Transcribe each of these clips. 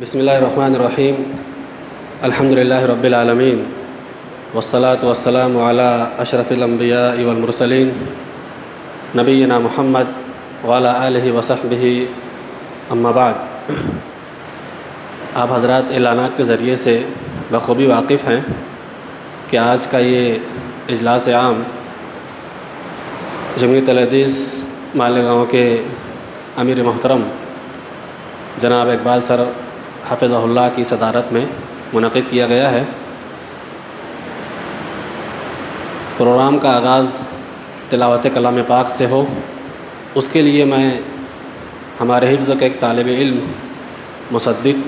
بسم اللہ الرحمن الرحیم الحمد للہ رب العالمین والصلاة والسلام علی اشرف الانبیاء والمرسلین نبینا محمد وعلی آلہ وصحبہ اما بعد۔ آپ حضرات اعلانات کے ذریعے سے بخوبی واقف ہیں کہ آج کا یہ اجلاس عام جمعیت الحدیث مالیگاؤں کے امیر محترم جناب اقبال سر حفظہ اللہ کی صدارت میں منعقد کیا گیا ہے۔ پروگرام کا آغاز تلاوت کلام پاک سے ہو، اس کے لیے میں ہمارے حفظ کے ایک طالب علم مصدق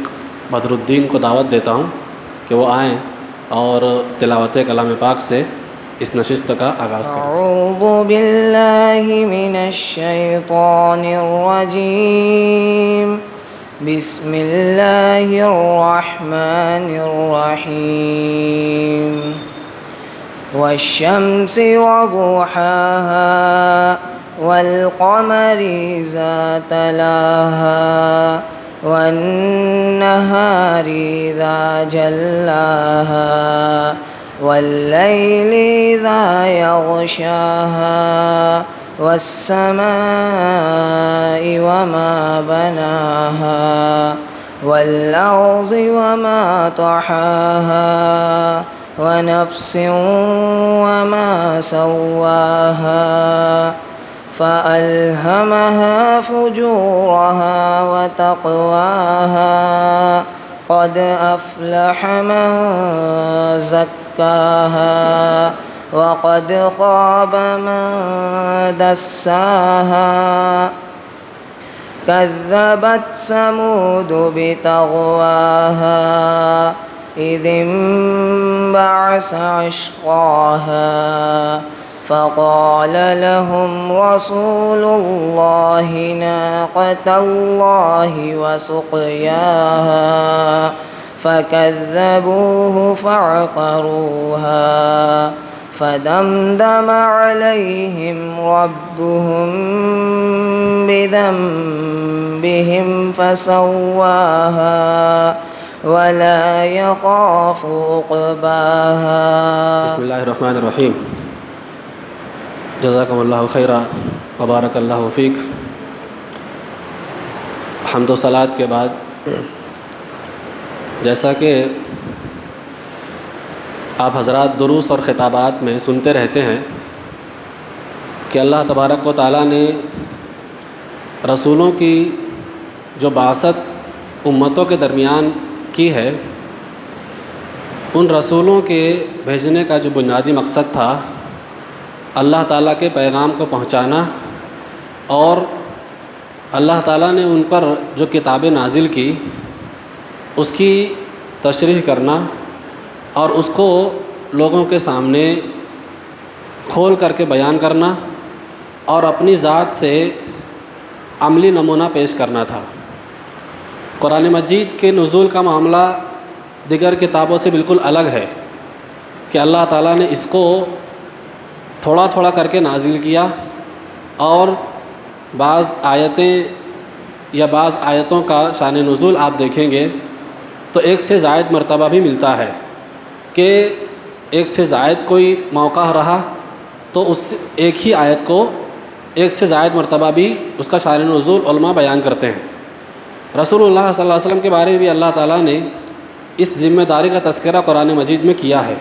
بدر الدین کو دعوت دیتا ہوں کہ وہ آئیں اور تلاوت کلام پاک سے اس نشست کا آغاز کریں۔ اعوذ باللہ من الشیطان الرجیم، بسم اللہ الرحمن الرحیم۔ والشمس وضحاها والقمر إذا تلاها والنهار إذا جلاها والليل إذا يغشاها والسماء وما بناها والأرض وما طحاها ونفس وما سواها فألهمها فجورها وتقواها قد أفلح من زكاها وقد خاب من دساها كذبت ثمود بطغواها إذ انبعث أشقاها فقال لهم رسول الله ناقة الله وسقياها فكذبوه فعقروها فدمدم عليهم ربهم بذنبهم فسواها ولا يخاف عقباها۔ بسم اللہ الرحمن الرحیم۔ جزاکم اللہ خیرا وبارک اللہ فیک۔ حمد و صلات کے بعد جیسا کہ آپ حضرات دروس اور خطابات میں سنتے رہتے ہیں کہ اللہ تبارک و تعالیٰ نے رسولوں کی جو بعثت امتوں کے درمیان کی ہے، ان رسولوں کے بھیجنے کا جو بنیادی مقصد تھا اللہ تعالیٰ کے پیغام کو پہنچانا اور اللہ تعالیٰ نے ان پر جو کتابیں نازل کی اس کی تشریح کرنا اور اس کو لوگوں کے سامنے کھول کر کے بیان کرنا اور اپنی ذات سے عملی نمونہ پیش کرنا تھا۔ قرآن مجید کے نزول کا معاملہ دیگر کتابوں سے بالکل الگ ہے کہ اللہ تعالیٰ نے اس کو تھوڑا تھوڑا کر کے نازل کیا اور بعض آیتیں یا بعض آیتوں کا شان نزول آپ دیکھیں گے تو ایک سے زائد مرتبہ بھی ملتا ہے کہ ایک سے زائد کوئی موقع رہا تو اس ایک ہی آیت کو ایک سے زائد مرتبہ بھی اس کا شان نزول علماء بیان کرتے ہیں۔ رسول اللہ صلی اللہ علیہ وسلم کے بارے میں بھی اللہ تعالیٰ نے اس ذمہ داری کا تذکرہ قرآن مجید میں کیا ہے۔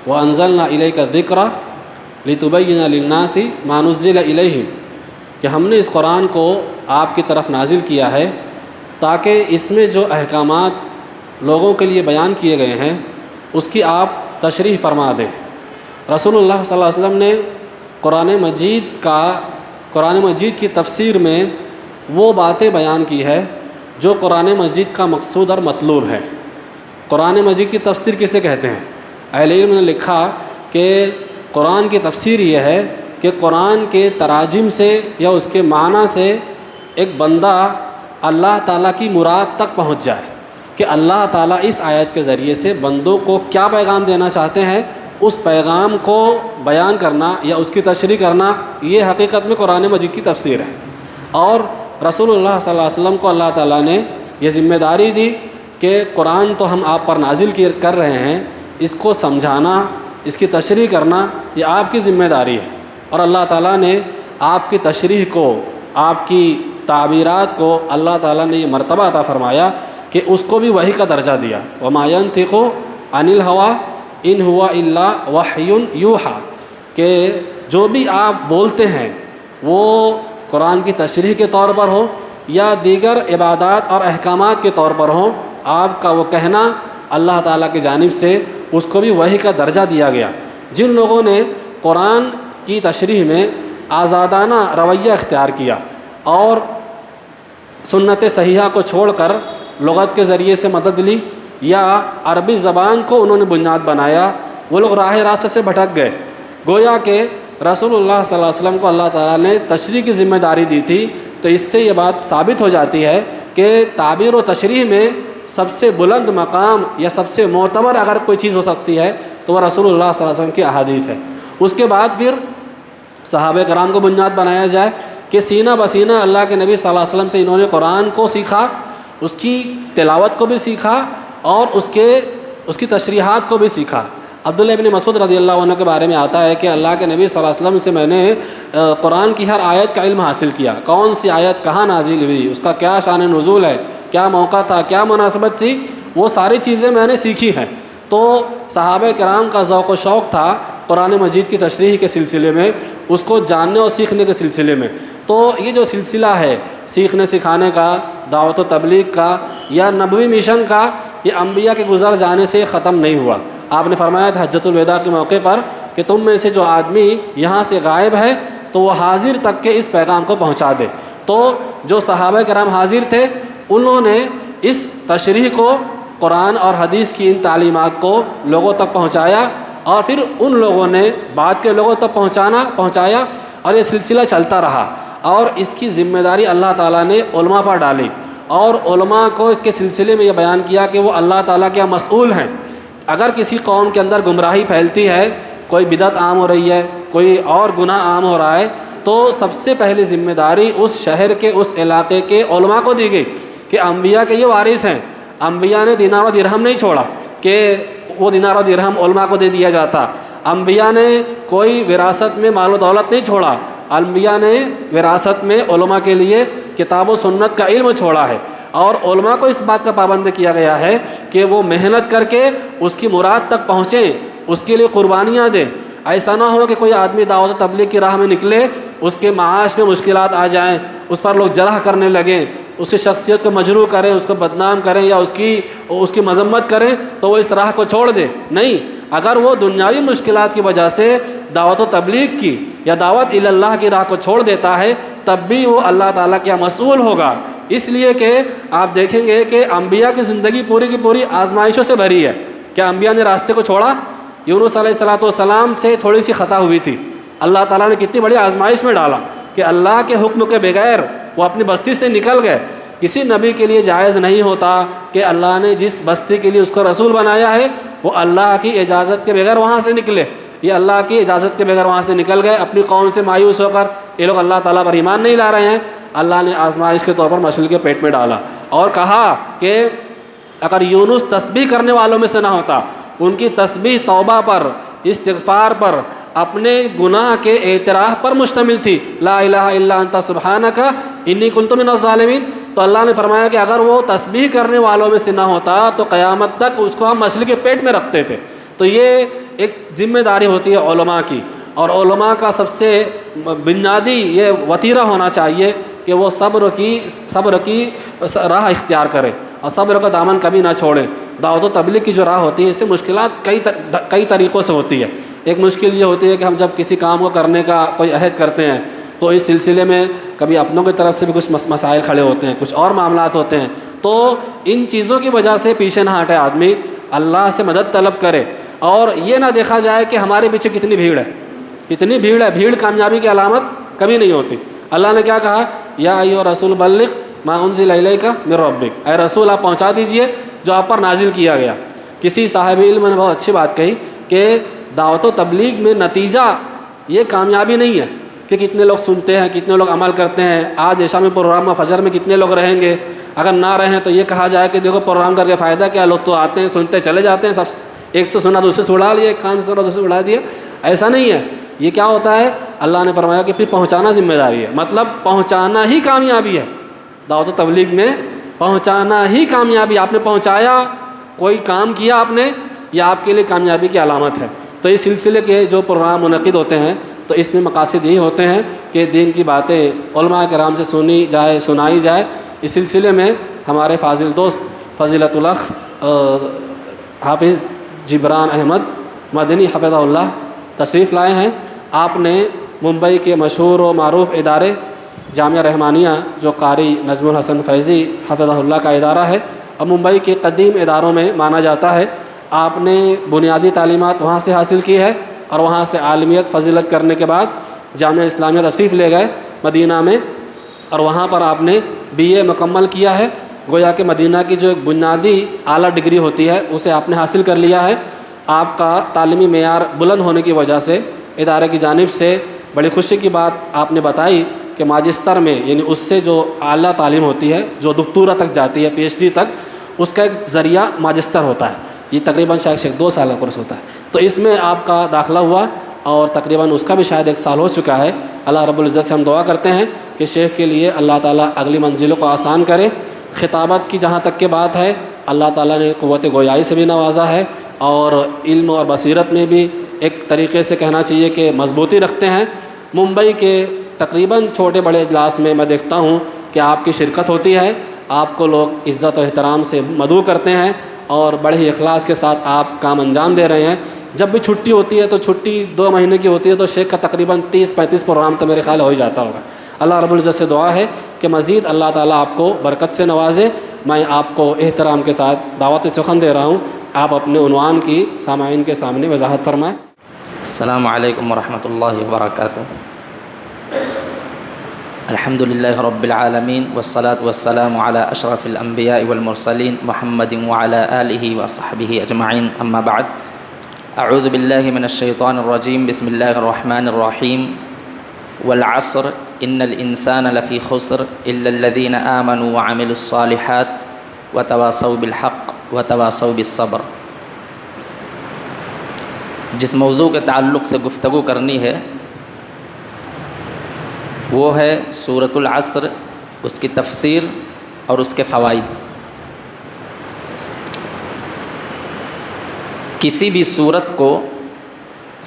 وَأَنزَلْنَا إِلَيْكَ الذِّكْرَ لِتُبَيِّنَ لِلنَّاسِ مَا نُزِّلَ إِلَيْهِمْ، کہ ہم نے اس قرآن کو آپ کی طرف نازل کیا ہے تاکہ اس میں جو احکامات لوگوں کے لیے بیان کیے گئے ہیں اس کی آپ تشریح فرما دیں۔ رسول اللہ صلی اللہ علیہ وسلم نے قرآن مجید کی تفسیر میں وہ باتیں بیان کی ہے جو قرآن مجید کا مقصود اور مطلوب ہے۔ قرآن مجید کی تفسیر کسے کہتے ہیں؟ اہل علم نے لکھا کہ قرآن کی تفسیر یہ ہے کہ قرآن کے تراجم سے یا اس کے معنی سے ایک بندہ اللہ تعالیٰ کی مراد تک پہنچ جائے کہ اللہ تعالیٰ اس آیت کے ذریعے سے بندوں کو کیا پیغام دینا چاہتے ہیں، اس پیغام کو بیان کرنا یا اس کی تشریح کرنا، یہ حقیقت میں قرآن مجید کی تفسیر ہے۔ اور رسول اللہ صلی اللہ علیہ وسلم کو اللہ تعالیٰ نے یہ ذمہ داری دی کہ قرآن تو ہم آپ پر نازل کر رہے ہیں، اس کو سمجھانا، اس کی تشریح کرنا یہ آپ کی ذمہ داری ہے، اور اللہ تعالیٰ نے آپ کی تشریح کو، آپ کی تعبیرات کو اللہ تعالیٰ نے یہ مرتبہ عطا فرمایا کہ اس کو بھی وحی کا درجہ دیا۔ وَمَا يَنْطِقُ عَنِ الْهَوَىٰ إِنْ هُوَ إِلَّا وَحْيٌ يُوحَىٰ، کہ جو بھی آپ بولتے ہیں وہ قرآن کی تشریح کے طور پر ہو یا دیگر عبادات اور احکامات کے طور پر ہوں، آپ کا وہ کہنا اللہ تعالیٰ کی جانب سے اس کو بھی وحی کا درجہ دیا گیا۔ جن لوگوں نے قرآن کی تشریح میں آزادانہ رویہ اختیار کیا اور سنت صحیحہ کو چھوڑ کر لغت کے ذریعے سے مدد لی یا عربی زبان کو انہوں نے بنیاد بنایا، وہ لوگ راہ راست سے بھٹک گئے۔ گویا کہ رسول اللہ صلی اللہ علیہ وسلم کو اللہ تعالیٰ نے تشریح کی ذمہ داری دی تھی، تو اس سے یہ بات ثابت ہو جاتی ہے کہ تعبیر و تشریح میں سب سے بلند مقام یا سب سے معتبر اگر کوئی چیز ہو سکتی ہے تو وہ رسول اللہ صلی اللہ علیہ وسلم کی احادیث ہے۔ اس کے بعد پھر صحابہ کرام کو بنیاد بنایا جائے کہ سینہ بسینہ اللہ کے نبی صلی اللہ علیہ وسلم سے انہوں نے قرآن کو سیکھا، اس کی تلاوت کو بھی سیکھا اور اس کی تشریحات کو بھی سیکھا۔ عبداللہ ابن مسعود رضی اللہ عنہ کے بارے میں آتا ہے کہ اللہ کے نبی صلی اللہ علیہ وسلم سے میں نے قرآن کی ہر آیت کا علم حاصل کیا، کون سی آیت کہاں نازل ہوئی، اس کا کیا شان نزول ہے، کیا موقع تھا، کیا مناسبت سی، وہ ساری چیزیں میں نے سیکھی ہیں۔ تو صحابہ کرام کا ذوق و شوق تھا قرآن مجید کی تشریح کے سلسلے میں، اس کو جاننے اور سیکھنے کے سلسلے میں۔ تو یہ جو سلسلہ ہے سیکھنے سکھانے کا، دعوت و تبلیغ کا یا نبوی مشن کا، یہ انبیاء کے گزر جانے سے ختم نہیں ہوا۔ آپ نے فرمایا تھا حجۃ الوداع کے موقع پر کہ تم میں سے جو آدمی یہاں سے غائب ہے تو وہ حاضر تک کے اس پیغام کو پہنچا دے۔ تو جو صحابہ کرام حاضر تھے انہوں نے اس تشریح کو، قرآن اور حدیث کی ان تعلیمات کو لوگوں تک پہنچایا، اور پھر ان لوگوں نے بعد کے لوگوں تک پہنچایا، اور یہ سلسلہ چلتا رہا، اور اس کی ذمہ داری اللہ تعالیٰ نے علماء پر ڈالی، اور علماء کو اس کے سلسلے میں یہ بیان کیا کہ وہ اللہ تعالیٰ کے مسئول ہیں۔ اگر کسی قوم کے اندر گمراہی پھیلتی ہے، کوئی بدعت عام ہو رہی ہے، کوئی اور گناہ عام ہو رہا ہے، تو سب سے پہلی ذمہ داری اس شہر کے، اس علاقے کے علماء کو دی گئی کہ انبیاء کے یہ وارث ہیں۔ انبیاء نے دینار و درہم نہیں چھوڑا کہ وہ دینار و درہم علماء کو دے دیا جاتا، انبیاء نے کوئی وراثت میں مال و دولت نہیں چھوڑا، انبیاء نے وراثت میں علماء کے لیے کتاب و سنت کا علم چھوڑا ہے، اور علماء کو اس بات کا پابند کیا گیا ہے کہ وہ محنت کر کے اس کی مراد تک پہنچیں، اس کے لیے قربانیاں دیں۔ ایسا نہ ہو کہ کوئی آدمی دعوت و تبلیغ کی راہ میں نکلے، اس کے معاش میں مشکلات آ جائیں، اس پر لوگ جرح کرنے لگیں، اس کی شخصیت کو مجروح کریں، اس کو بدنام کریں یا اس کی مذمت کریں، تو وہ اس راہ کو چھوڑ دے۔ نہیں، اگر وہ دنیاوی مشکلات کی وجہ سے دعوت و تبلیغ کی یا دعوت الی اللہ کی راہ کو چھوڑ دیتا ہے، تب بھی وہ اللہ تعالیٰ کا مسئول ہوگا۔ اس لیے کہ آپ دیکھیں گے کہ انبیاء کی زندگی پوری کی پوری آزمائشوں سے بھری ہے۔ کیا انبیاء نے راستے کو چھوڑا؟ یونس علیہ السلام سے تھوڑی سی خطا ہوئی تھی، اللہ تعالیٰ نے کتنی بڑی آزمائش میں ڈالا کہ اللہ کے حکم کے بغیر وہ اپنی بستی سے نکل گئے۔ کسی نبی کے لیے جائز نہیں ہوتا کہ اللہ نے جس بستی کے لیے اس کو رسول بنایا ہے وہ اللہ کی اجازت کے بغیر وہاں سے نکلے۔ یہ اللہ کی اجازت کے بغیر وہاں سے نکل گئے اپنی قوم سے مایوس ہو کر، یہ لوگ اللہ تعالیٰ پر ایمان نہیں لا رہے ہیں۔ اللہ نے آزمائش کے طور پر مچھلی کے پیٹ میں ڈالا اور کہا کہ اگر یونس تسبیح کرنے والوں میں سے نہ ہوتا، ان کی تسبیح توبہ پر، استغفار پر، اپنے گناہ کے اعتراف پر مشتمل تھی، لا الہ الا انت سبحانک انی کنت من الظالمین۔ تو اللہ نے فرمایا کہ اگر وہ تسبیح کرنے والوں میں سے نہ ہوتا تو قیامت تک اس کو ہم مچھلی کے پیٹ میں رکھتے تھے۔ تو یہ ایک ذمہ داری ہوتی ہے علماء کی، اور علماء کا سب سے بنیادی یہ وتیرہ ہونا چاہیے کہ وہ صبر کی راہ اختیار کرے اور صبر کا دامن کبھی نہ چھوڑیں۔ دعوت و تبلیغ کی جو راہ ہوتی ہے اس سے مشکلات کئی طریقوں سے ہوتی ہے۔ ایک مشکل یہ ہوتی ہے کہ ہم جب کسی کام کو کرنے کا کوئی عہد کرتے ہیں تو اس سلسلے میں کبھی اپنوں کی طرف سے بھی کچھ مسائل کھڑے ہوتے ہیں، کچھ اور معاملات ہوتے ہیں، تو ان چیزوں کی وجہ سے پیچھے نہ ہٹے، آدمی اللہ سے مدد طلب کرے، اور یہ نہ دیکھا جائے کہ ہمارے پیچھے کتنی بھیڑ ہے، کتنی بھیڑ ہے۔ بھیڑ کامیابی کی علامت کبھی نہیں ہوتی۔ اللہ نے کیا کہا؟ یا ایھا رسول بلغ ما انزل الیک من ربک، اے رسول آپ پہنچا دیجئے جو آپ پر نازل کیا گیا۔ کسی صاحب علم نے بہت اچھی بات کہی کہ دعوت و تبلیغ میں نتیجہ یہ کامیابی نہیں ہے کہ کتنے لوگ سنتے ہیں، کتنے لوگ عمل کرتے ہیں، آج عشاء میں پروگرام میں فجر میں کتنے لوگ رہیں گے، اگر نہ رہیں تو یہ کہا جائے کہ دیکھو پروگرام کر کے فائدہ کیا، لوگ تو آتے ہیں سنتے چلے جاتے ہیں، سب ایک سے سنا دوسرے سے اڑا لیا، ایک کان سے سنا دوسرے سے اڑا دیا. ایسا نہیں ہے. یہ کیا ہوتا ہے؟ اللہ نے فرمایا کہ پھر پہنچانا ذمہ داری ہے، مطلب پہنچانا ہی کامیابی ہے. دعوت و تبلیغ میں پہنچانا ہی کامیابی. آپ نے پہنچایا، کوئی کام کیا آپ نے، یہ آپ کے لیے کامیابی کی علامت ہے. تو اس سلسلے کے جو پروگرام منعقد ہوتے ہیں تو اس میں مقاصد یہی ہوتے ہیں کہ دین کی باتیں علماء کرام سے سنی جائے، سنائی جائے. اس سلسلے میں ہمارے فاضل دوست فضیلت الاخ حافظ جبران احمد مدنی حفظہ اللہ تشریف لائے ہیں. آپ نے ممبئی کے مشہور و معروف ادارے جامعہ رحمانیہ، جو قاری نجم الحسن فیضی حفظہ اللہ کا ادارہ ہے اور ممبئی کے قدیم اداروں میں مانا جاتا ہے، آپ نے بنیادی تعلیمات وہاں سے حاصل کی ہے اور وہاں سے عالمیت فضیلت کرنے کے بعد جامعہ اسلامیہ تشریف لے گئے مدینہ میں، اور وہاں پر آپ نے BA مکمل کیا ہے. گویا کہ مدینہ کی جو ایک بنیادی اعلیٰ ڈگری ہوتی ہے اسے آپ نے حاصل کر لیا ہے. آپ کا تعلیمی معیار بلند ہونے کی وجہ سے ادارے کی جانب سے بڑی خوشی کی بات آپ نے بتائی کہ ماجسٹر میں، یعنی اس سے جو اعلیٰ تعلیم ہوتی ہے جو دکتورا تک جاتی ہے PhD تک، اس کا ایک ذریعہ ماجسٹر ہوتا ہے. یہ تقریباً شاید 2 سال کا کورس ہوتا ہے. تو اس میں آپ کا داخلہ ہوا اور تقریباً اس کا بھی شاید 1 سال ہو چکا ہے. اللہ رب العزت سے ہم دعا کرتے ہیں کہ شیخ کے لیے اللہ تعالیٰ اگلی منزلوں کو آسان کرے. خطابت کی جہاں تک کے بات ہے، اللہ تعالیٰ نے قوت گویائی سے بھی نوازا ہے اور علم اور بصیرت میں بھی ایک طریقے سے کہنا چاہیے کہ مضبوطی رکھتے ہیں. ممبئی کے تقریباً چھوٹے بڑے اجلاس میں میں دیکھتا ہوں کہ آپ کی شرکت ہوتی ہے، آپ کو لوگ عزت و احترام سے مدعو کرتے ہیں اور بڑے ہی اخلاص کے ساتھ آپ کام انجام دے رہے ہیں. جب بھی چھٹی ہوتی ہے تو چھٹی 2 مہینے کی ہوتی ہے تو شیخ کا تقریباً 30-35 پروگرام تو میرے خیال ہو ہی جاتا ہوگا. اللہ رب العزت سے دعا ہے کہ مزید اللہ تعالیٰ آپ کو برکت سے نوازے. میں آپ کو احترام کے ساتھ دعوت سخن دے رہا ہوں، آپ اپنے عنوان کی سامعین کے سامنے وضاحت فرمائیں. السلام علیکم ورحمۃ اللہ وبرکاتہ. الحمد للہ رب العالمین والصلاة والسلام علی اشرف الانبیاء والمرسلین محمد وعلی آلہ وصحبہ اجمعین. اما بعد، اعوذ باللہ من الشیطان الرجیم. بسم اللہ الرحمن الرحیم. والعصر ان الانسان لفی خسر الا الذین آمنوا وعملوا الصالحات وتواصوا بالحق وتواصوا بالصبر. جس موضوع کے تعلق سے گفتگو کرنی ہے وہ ہے سورۃ العصر، اس کی تفسیر اور اس کے فوائد. کسی بھی سورت کو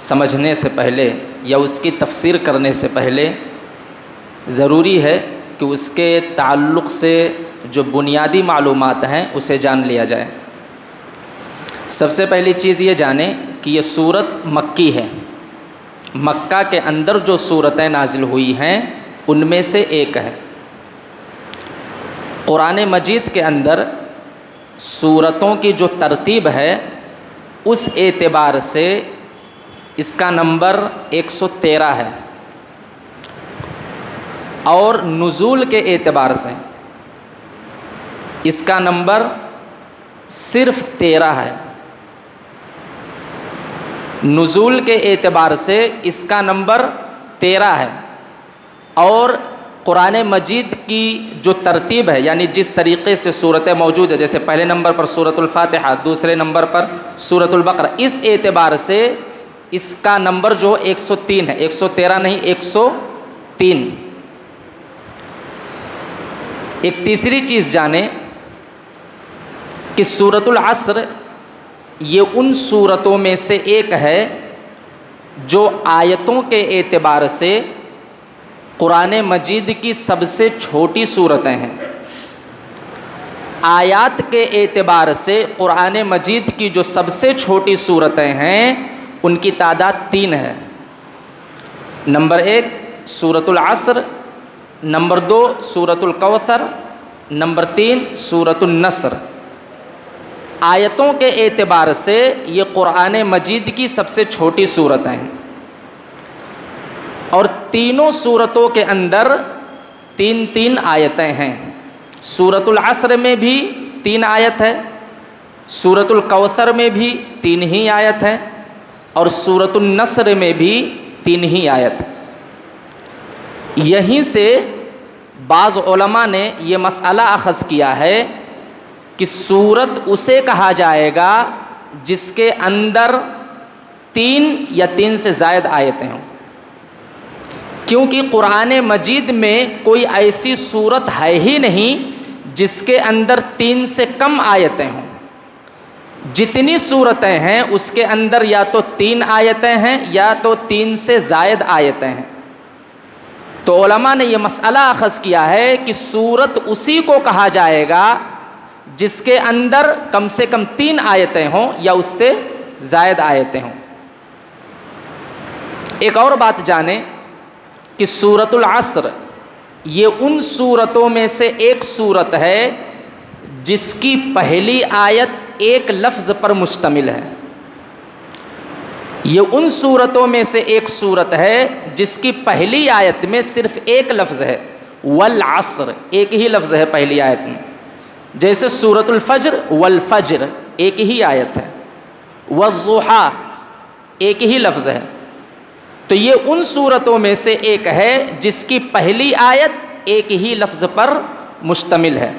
سمجھنے سے پہلے یا اس کی تفسیر کرنے سے پہلے ضروری ہے کہ اس کے تعلق سے جو بنیادی معلومات ہیں اسے جان لیا جائے. سب سے پہلی چیز یہ جانیں کہ یہ سورت مکی ہے. مکہ کے اندر جو سورتیں نازل ہوئی ہیں ان میں سے ایک ہے. قرآن مجید کے اندر سورتوں کی جو ترتیب ہے اس اعتبار سے اس کا نمبر 113 ہے، اور نزول کے اعتبار سے اس کا نمبر صرف 13 ہے. نزول کے اعتبار سے اس کا نمبر 13 ہے، اور قرآن مجید کی جو ترتیب ہے، یعنی جس طریقے سے صورتیں موجود ہے، جیسے پہلے نمبر پر سورۃ الفاتحہ، دوسرے نمبر پر سورۃ البقرہ، اس اعتبار سے اس کا نمبر جو 103 ہے، 113 نہیں 103. ایک تیسری چیز جانیں کہ سورۃ العصر یہ ان سورتوں میں سے ایک ہے جو آیتوں کے اعتبار سے قرآن مجید کی سب سے چھوٹی صورتیں ہیں. آیات کے اعتبار سے قرآن مجید کی جو سب سے چھوٹی صورتیں ہیں ان کی تعداد 3 ہے. نمبر 1 سورۃ العصر، نمبر 2 سورۃ الکوثر، نمبر 3 سورۃ النصر. آیتوں کے اعتبار سے یہ قرآن مجید کی سب سے چھوٹی صورتیں ہیں، اور تینوں صورتوں کے اندر 3 آیتیں ہیں. سورۃ العصر میں بھی 3 آیت ہے، سورۃ الکوثر میں بھی 3 ہی آیت ہے، اور سورۃ النصر میں بھی 3 ہی آیت. یہیں سے بعض علماء نے یہ مسئلہ اخذ کیا ہے کہ سورت اسے کہا جائے گا جس کے اندر 3 یا 3 سے زائد آیتیں ہوں، کیونکہ قرآن مجید میں کوئی ایسی سورت ہے ہی نہیں جس کے اندر 3 سے کم آیتیں ہوں۔ جتنی صورتیں ہیں اس کے اندر یا تو 3 آیتیں ہیں یا تو 3 سے زائد آیتیں ہیں۔ تو علماء نے یہ مسئلہ اخذ کیا ہے کہ سورت اسی کو کہا جائے گا جس کے اندر کم سے کم 3 آیتیں ہوں یا اس سے زائد آیتیں ہوں۔ ایک اور بات جانیں کہ سورۃ العصر یہ ان سورتوں میں سے ایک سورت ہے جس کی پہلی آیت ایک لفظ پر مشتمل ہے۔ یہ ان سورتوں میں سے ایک سورت ہے جس کی پہلی آیت میں صرف ایک لفظ ہے، والعصر، ایک ہی لفظ ہے پہلی آیت میں، جیسے سورۃ الفجر، والفجر ایک ہی آیت ہے، والضحیٰ ایک ہی لفظ ہے۔ تو یہ ان سورتوں میں سے ایک ہے جس کی پہلی آیت ایک ہی لفظ پر مشتمل ہے۔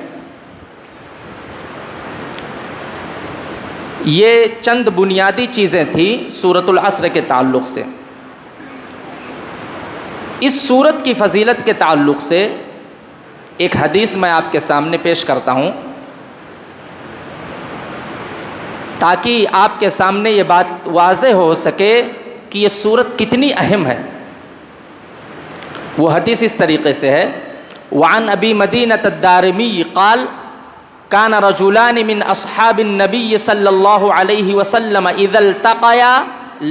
یہ چند بنیادی چیزیں تھیں سورۃ العصر کے تعلق سے۔ اس سورت کی فضیلت کے تعلق سے ایک حدیث میں آپ کے سامنے پیش کرتا ہوں تاکہ آپ کے سامنے یہ بات واضح ہو سکے کہ یہ سورت کتنی اہم ہے۔ وہ حدیث اس طریقے سے ہے، وعن ابی مدینۃ الدارمی قال کان رجلان من اصحاب النبی صلی اللہ علیہ وسلم اذا التقیا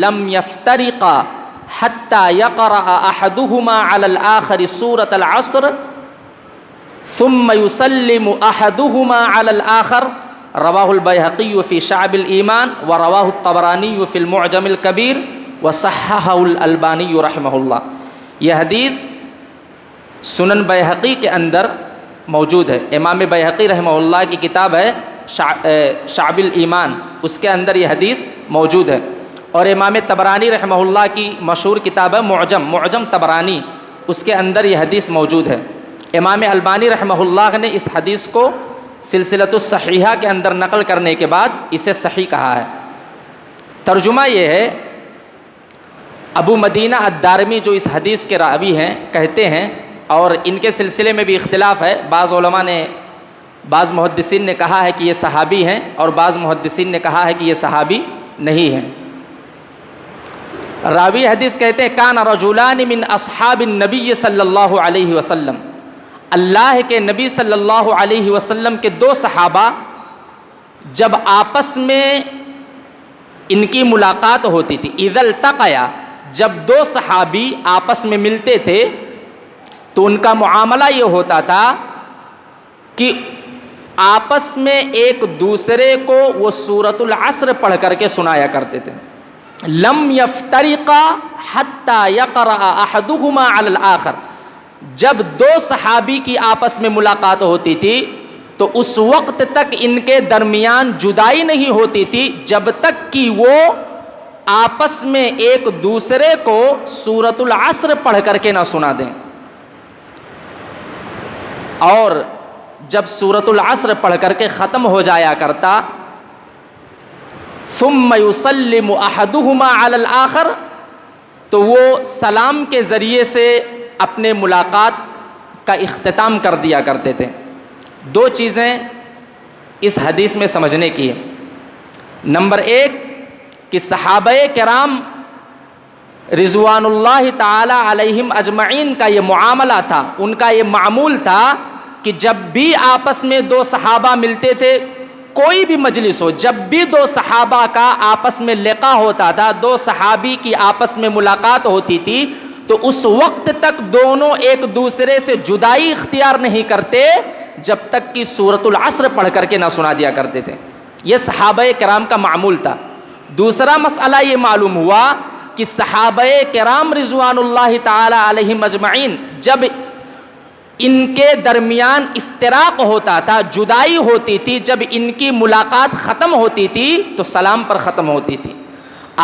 لم یفترقا حتی یقرأ احدہما علی الآخر سورۃ العصر ثم يسلم احدہما علی الآخر، رواہ البیہقی فی شعب الایمان ورواہ الطبرانی فی المعجم الکبیر وصححہ الالبانی رحمہ اللہ۔ یہ حدیث سنن بیہقی کے اندر موجود ہے۔ امام بیہقی رحمہ اللہ کی کتاب ہے شعب الایمان، اس کے اندر یہ حدیث موجود ہے، اور امام طبرانی رحمہ اللہ کی مشہور کتاب ہے معجم طبرانی، اس کے اندر یہ حدیث موجود ہے۔ امام البانی رحمہ اللہ نے اس حدیث کو سلسلۃ الصحیحہ کے اندر نقل کرنے کے بعد اسے صحیح کہا ہے۔ ترجمہ یہ ہے، ابو مدینہ الدارمی جو اس حدیث کے راوی ہیں کہتے ہیں، اور ان کے سلسلے میں بھی اختلاف ہے، بعض علماء نے، بعض محدثین نے کہا ہے کہ یہ صحابی ہیں اور بعض محدثین نے کہا ہے کہ یہ صحابی نہیں ہیں۔ راوی حدیث کہتے ہیں کان رجلان من اصحاب النبی صلی اللہ علیہ وسلم، اللہ کے نبی صلی اللہ علیہ وسلم کے 2 صحابہ جب آپس میں ان کی ملاقات ہوتی تھی، اذا التقیا، جب 2 صحابی آپس میں ملتے تھے تو ان کا معاملہ یہ ہوتا تھا کہ آپس میں ایک دوسرے کو وہ سورۃ العصر پڑھ کر کے سنایا کرتے تھے۔ لم یفترقا حتی یقرأ احدہما علی الآخر، جب 2 صحابی کی آپس میں ملاقات ہوتی تھی تو اس وقت تک ان کے درمیان جدائی نہیں ہوتی تھی جب تک کہ وہ آپس میں ایک دوسرے کو سورۃ العصر پڑھ کر کے نہ سنا دیں، اور جب سورۃ العصر پڑھ کر کے ختم ہو جایا کرتا ثم یسلم احدہما علی الآخر، تو وہ سلام کے ذریعے سے اپنے ملاقات کا اختتام کر دیا کرتے تھے۔ 2 چیزیں اس حدیث میں سمجھنے کی ہے۔ نمبر 1 کہ صحابہ کرام رضوان اللہ تعالی علیہم اجمعین کا یہ معاملہ تھا، ان کا یہ معمول تھا کہ جب بھی آپس میں 2 صحابہ ملتے تھے، کوئی بھی مجلس ہو، جب بھی 2 صحابہ کا آپس میں لقاء ہوتا تھا، 2 صحابی کی آپس میں ملاقات ہوتی تھی، تو اس وقت تک دونوں ایک دوسرے سے جدائی اختیار نہیں کرتے جب تک کہ سورۃ العصر پڑھ کر کے نہ سنا دیا کرتے تھے۔ یہ صحابہ کرام کا معمول تھا۔ دوسرا مسئلہ یہ معلوم ہوا کہ صحابہ کرام رضوان اللہ تعالی علیہم اجمعین جب ان کے درمیان افتراق ہوتا تھا، جدائی ہوتی تھی، جب ان کی ملاقات ختم ہوتی تھی تو سلام پر ختم ہوتی تھی۔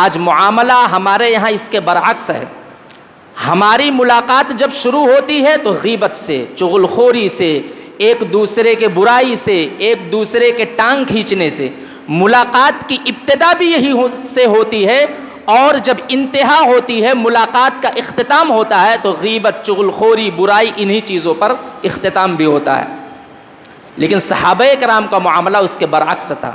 آج معاملہ ہمارے یہاں اس کے برعکس ہے۔ ہماری ملاقات جب شروع ہوتی ہے تو غیبت سے، چغل خوری سے، ایک دوسرے کے برائی سے، ایک دوسرے کے ٹانگ کھینچنے سے۔ ملاقات کی ابتدا بھی یہی سے ہوتی ہے، اور جب انتہا ہوتی ہے، ملاقات کا اختتام ہوتا ہے تو غیبت، چغل خوری، برائی، انہی چیزوں پر اختتام بھی ہوتا ہے۔ لیکن صحابہ کرام کا معاملہ اس کے برعکس تھا۔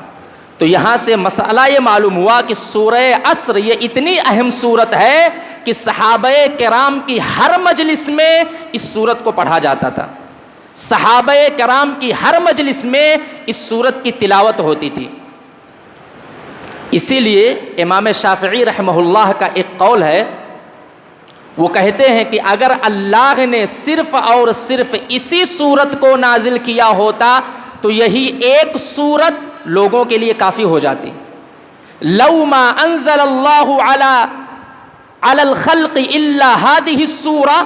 تو یہاں سے مسئلہ یہ معلوم ہوا کہ سورہ عصر یہ اتنی اہم سورت ہے کہ صحابہ کرام کی ہر مجلس میں اس سورت کو پڑھا جاتا تھا، صحابہ کرام کی ہر مجلس میں اس سورت کی تلاوت ہوتی تھی۔ اسی لیے امام شافعی رحمہ اللہ کا ایک قول ہے، وہ کہتے ہیں کہ اگر اللہ نے صرف اور صرف اسی سورت کو نازل کیا ہوتا تو یہی ایک سورت لوگوں کے لیے کافی ہو جاتی۔ لو ما انزل اللہ علی الخلق الا هذه السورہ،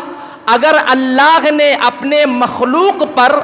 اگر اللہ نے اپنے مخلوق پر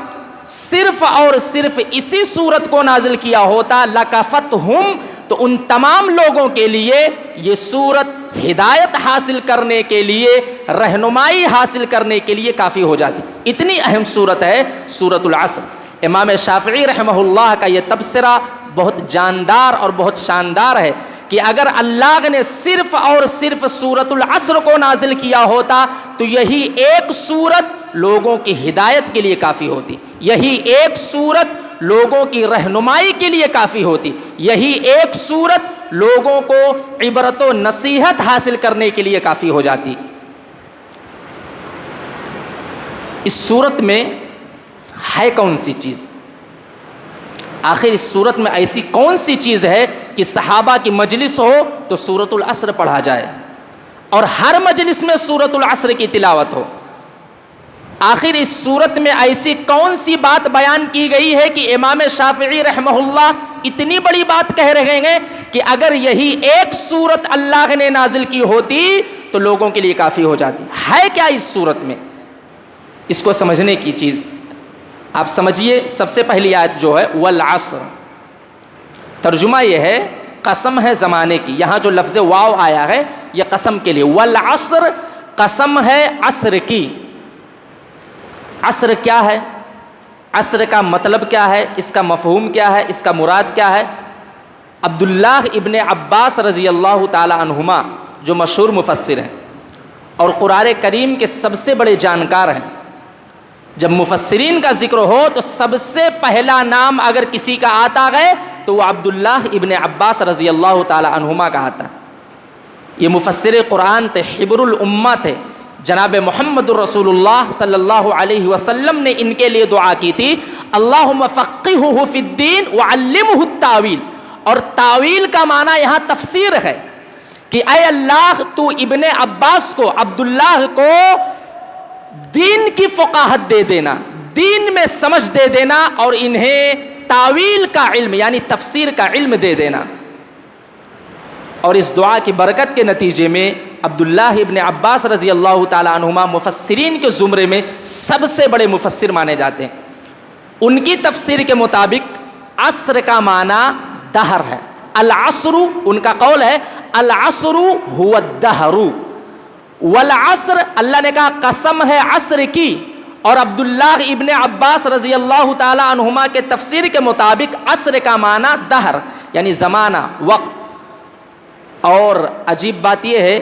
صرف اور صرف اسی سورت کو نازل کیا ہوتا لکفتہم، تو ان تمام لوگوں کے لیے یہ سورت ہدایت حاصل کرنے کے لیے، رہنمائی حاصل کرنے کے لیے کافی ہو جاتی۔ اتنی اہم سورت ہے سورۃ العصر۔ امام شافعی رحمہ اللہ کا یہ تبصرہ بہت جاندار اور بہت شاندار ہے کہ اگر اللہ نے صرف اور صرف سورۃ العصر کو نازل کیا ہوتا تو یہی ایک سورت لوگوں کی ہدایت کے لیے کافی ہوتی، یہی ایک سورت لوگوں کی رہنمائی کے لیے کافی ہوتی، یہی ایک سورت لوگوں کو عبرت و نصیحت حاصل کرنے کے لیے کافی ہو جاتی۔ اس سورت میں ہے کون سی چیز؟ آخر اس سورت میں ایسی کون سی چیز ہے کہ صحابہ کی مجلس ہو تو سورۃ العصر پڑھا جائے اور ہر مجلس میں سورۃ العصر کی تلاوت ہو؟ آخر اس سورت میں ایسی کون سی بات بیان کی گئی ہے کہ امام شافعی رحمہ اللہ اتنی بڑی بات کہہ رہے ہیں کہ اگر یہی ایک سورت اللہ نے نازل کی ہوتی تو لوگوں کے لیے کافی ہو جاتی؟ ہے کیا اس سورت میں؟ اس کو سمجھنے کی چیز آپ سمجھیے۔ سب سے پہلی آیت جو ہے والعصر، ترجمہ یہ ہے قسم ہے زمانے کی۔ یہاں جو لفظ واو آیا ہے یہ قسم کے لیے، والعصر قسم ہے عصر کی۔ عصر کیا ہے؟ عصر کا مطلب کیا ہے؟ اس کا مفہوم کیا ہے؟ اس کا مراد کیا ہے؟ عبداللہ ابن عباس رضی اللہ تعالی عنہما جو مشہور مفسر ہیں اور قرآن کریم کے سب سے بڑے جانکار ہیں، جب مفسرین کا ذکر ہو تو سب سے پہلا نام اگر کسی کا آتا ہے تو وہ عبداللہ ابن عباس رضی اللہ تعالی عنہما کا آتا ہے۔ یہ مفسر قرآن تھے، حبر الامہ تھے۔ جناب محمد الرسول اللہ صلی اللہ علیہ وسلم نے ان کے لیے دعا کی تھی، اللہم فقہہ فی الدین وعلمہ التاویل، اور تاویل کا معنی یہاں تفسیر ہے کہ اے اللہ تو ابن عباس کو، عبداللہ کو دین کی فقاہت دے دینا، دین میں سمجھ دے دینا، اور انہیں تاویل کا علم یعنی تفسیر کا علم دے دینا۔ اور اس دعا کی برکت کے نتیجے میں عبداللہ ابن عباس رضی اللہ تعالی عنہما مفسرین کے زمرے میں سب سے بڑے مفسر مانے جاتے ہیں۔ ان کی تفسیر کے مطابق عصر کا معنی دہر ہے۔ العصر، ان کا قول ہے العصر هو الدہر، والعصر اللہ نے کہا قسم ہے عصر کی، اور عبداللہ ابن عباس رضی اللہ تعالی عنہما کے تفسیر کے مطابق عصر کا معنی دہر یعنی زمانہ، وقت۔ اور عجیب بات یہ ہے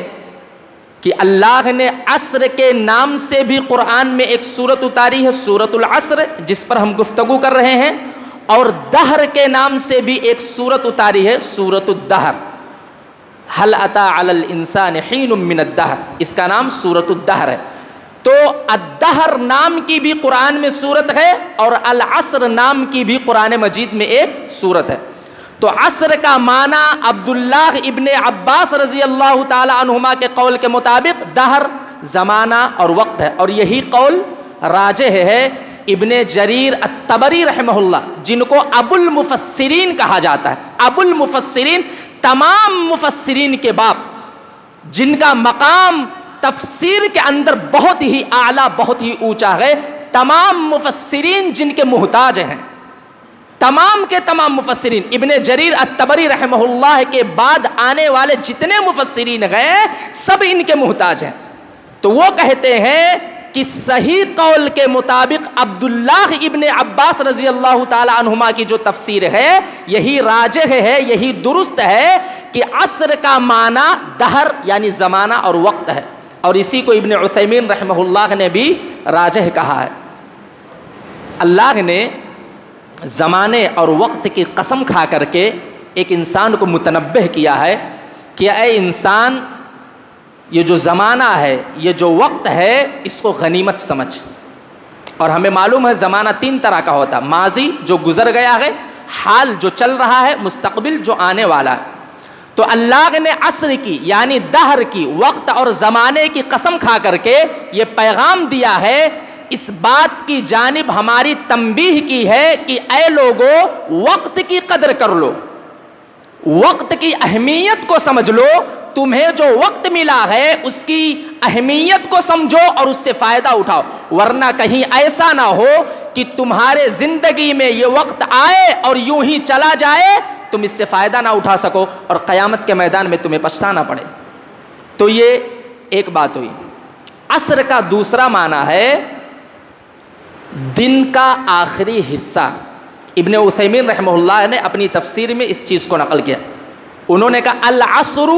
کہ اللہ نے عصر کے نام سے بھی قرآن میں ایک سورت اتاری ہے، سورۃ العصر، جس پر ہم گفتگو کر رہے ہیں، اور دہر کے نام سے بھی ایک سورت اتاری ہے، سورۃ الدہر، هل اتى على الانسان حين من الدہر، اس کا نام سورۃ الدہر ہے۔ تو الدہر نام کی بھی قرآن میں سورت ہے اور العصر نام کی بھی قرآن مجید میں ایک سورت ہے۔ تو عصر کا معنی عبداللہ ابن عباس رضی اللہ تعالی عنہما کے قول کے مطابق دہر، زمانہ اور وقت ہے، اور یہی قول راجح ہے۔ ابن جریر الطبری رحمہ اللہ، جن کو ابو المفسرین کہا جاتا ہے، ابو المفسرین، تمام مفسرین کے باپ، جن کا مقام تفسیر کے اندر بہت ہی اعلیٰ، بہت ہی اونچا ہے، تمام مفسرین جن کے محتاج ہیں، تمام کے تمام مفسرین، ابن جریر الطبری رحمہ اللہ کے بعد آنے والے جتنے مفسرین ہیں سب ان کے محتاج ہیں۔ تو وہ کہتے ہیں کہ صحیح قول کے مطابق عبداللہ ابن عباس رضی اللہ تعالی عنہما کی جو تفسیر ہے یہی راجح ہے, یہی درست ہے کہ عصر کا معنی دہر یعنی زمانہ اور وقت ہے, اور اسی کو ابن عثیمین رحمہ اللہ نے بھی راجح کہا ہے. اللہ نے زمانے اور وقت کی قسم کھا کر کے ایک انسان کو متنبہ کیا ہے کہ اے انسان, یہ جو زمانہ ہے, یہ جو وقت ہے, اس کو غنیمت سمجھ. اور ہمیں معلوم ہے زمانہ تین طرح کا ہوتا ہے, ماضی جو گزر گیا ہے, حال جو چل رہا ہے, مستقبل جو آنے والا ہے. تو اللہ نے عصر کی یعنی دہر کی, وقت اور زمانے کی قسم کھا کر کے یہ پیغام دیا ہے, اس بات کی جانب ہماری تنبیہ کی ہے کہ اے لوگو وقت کی قدر کر لو, وقت کی اہمیت کو سمجھ لو, تمہیں جو وقت ملا ہے اس کی اہمیت کو سمجھو اور اس سے فائدہ اٹھاؤ, ورنہ کہیں ایسا نہ ہو کہ تمہارے زندگی میں یہ وقت آئے اور یوں ہی چلا جائے, تم اس سے فائدہ نہ اٹھا سکو اور قیامت کے میدان میں تمہیں پچھتانا پڑے. تو یہ ایک بات ہوئی. عصر کا دوسرا معنی ہے دن کا آخری حصہ. ابن عثیمین رحمہ اللہ نے اپنی تفسیر میں اس چیز کو نقل کیا. انہوں نے کہا العصر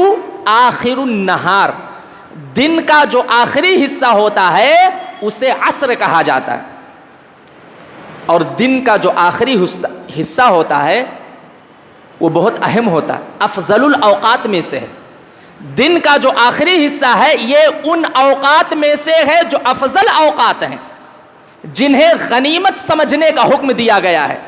آخر النہار, دن کا جو آخری حصہ ہوتا ہے اسے عصر کہا جاتا ہے, اور دن کا جو آخری حصہ ہوتا ہے وہ بہت اہم ہوتا ہے, افضل الاوقات میں سے ہے. دن کا جو آخری حصہ ہے یہ ان اوقات میں سے ہے جو افضل اوقات ہیں, جنہیں غنیمت سمجھنے کا حکم دیا گیا ہے,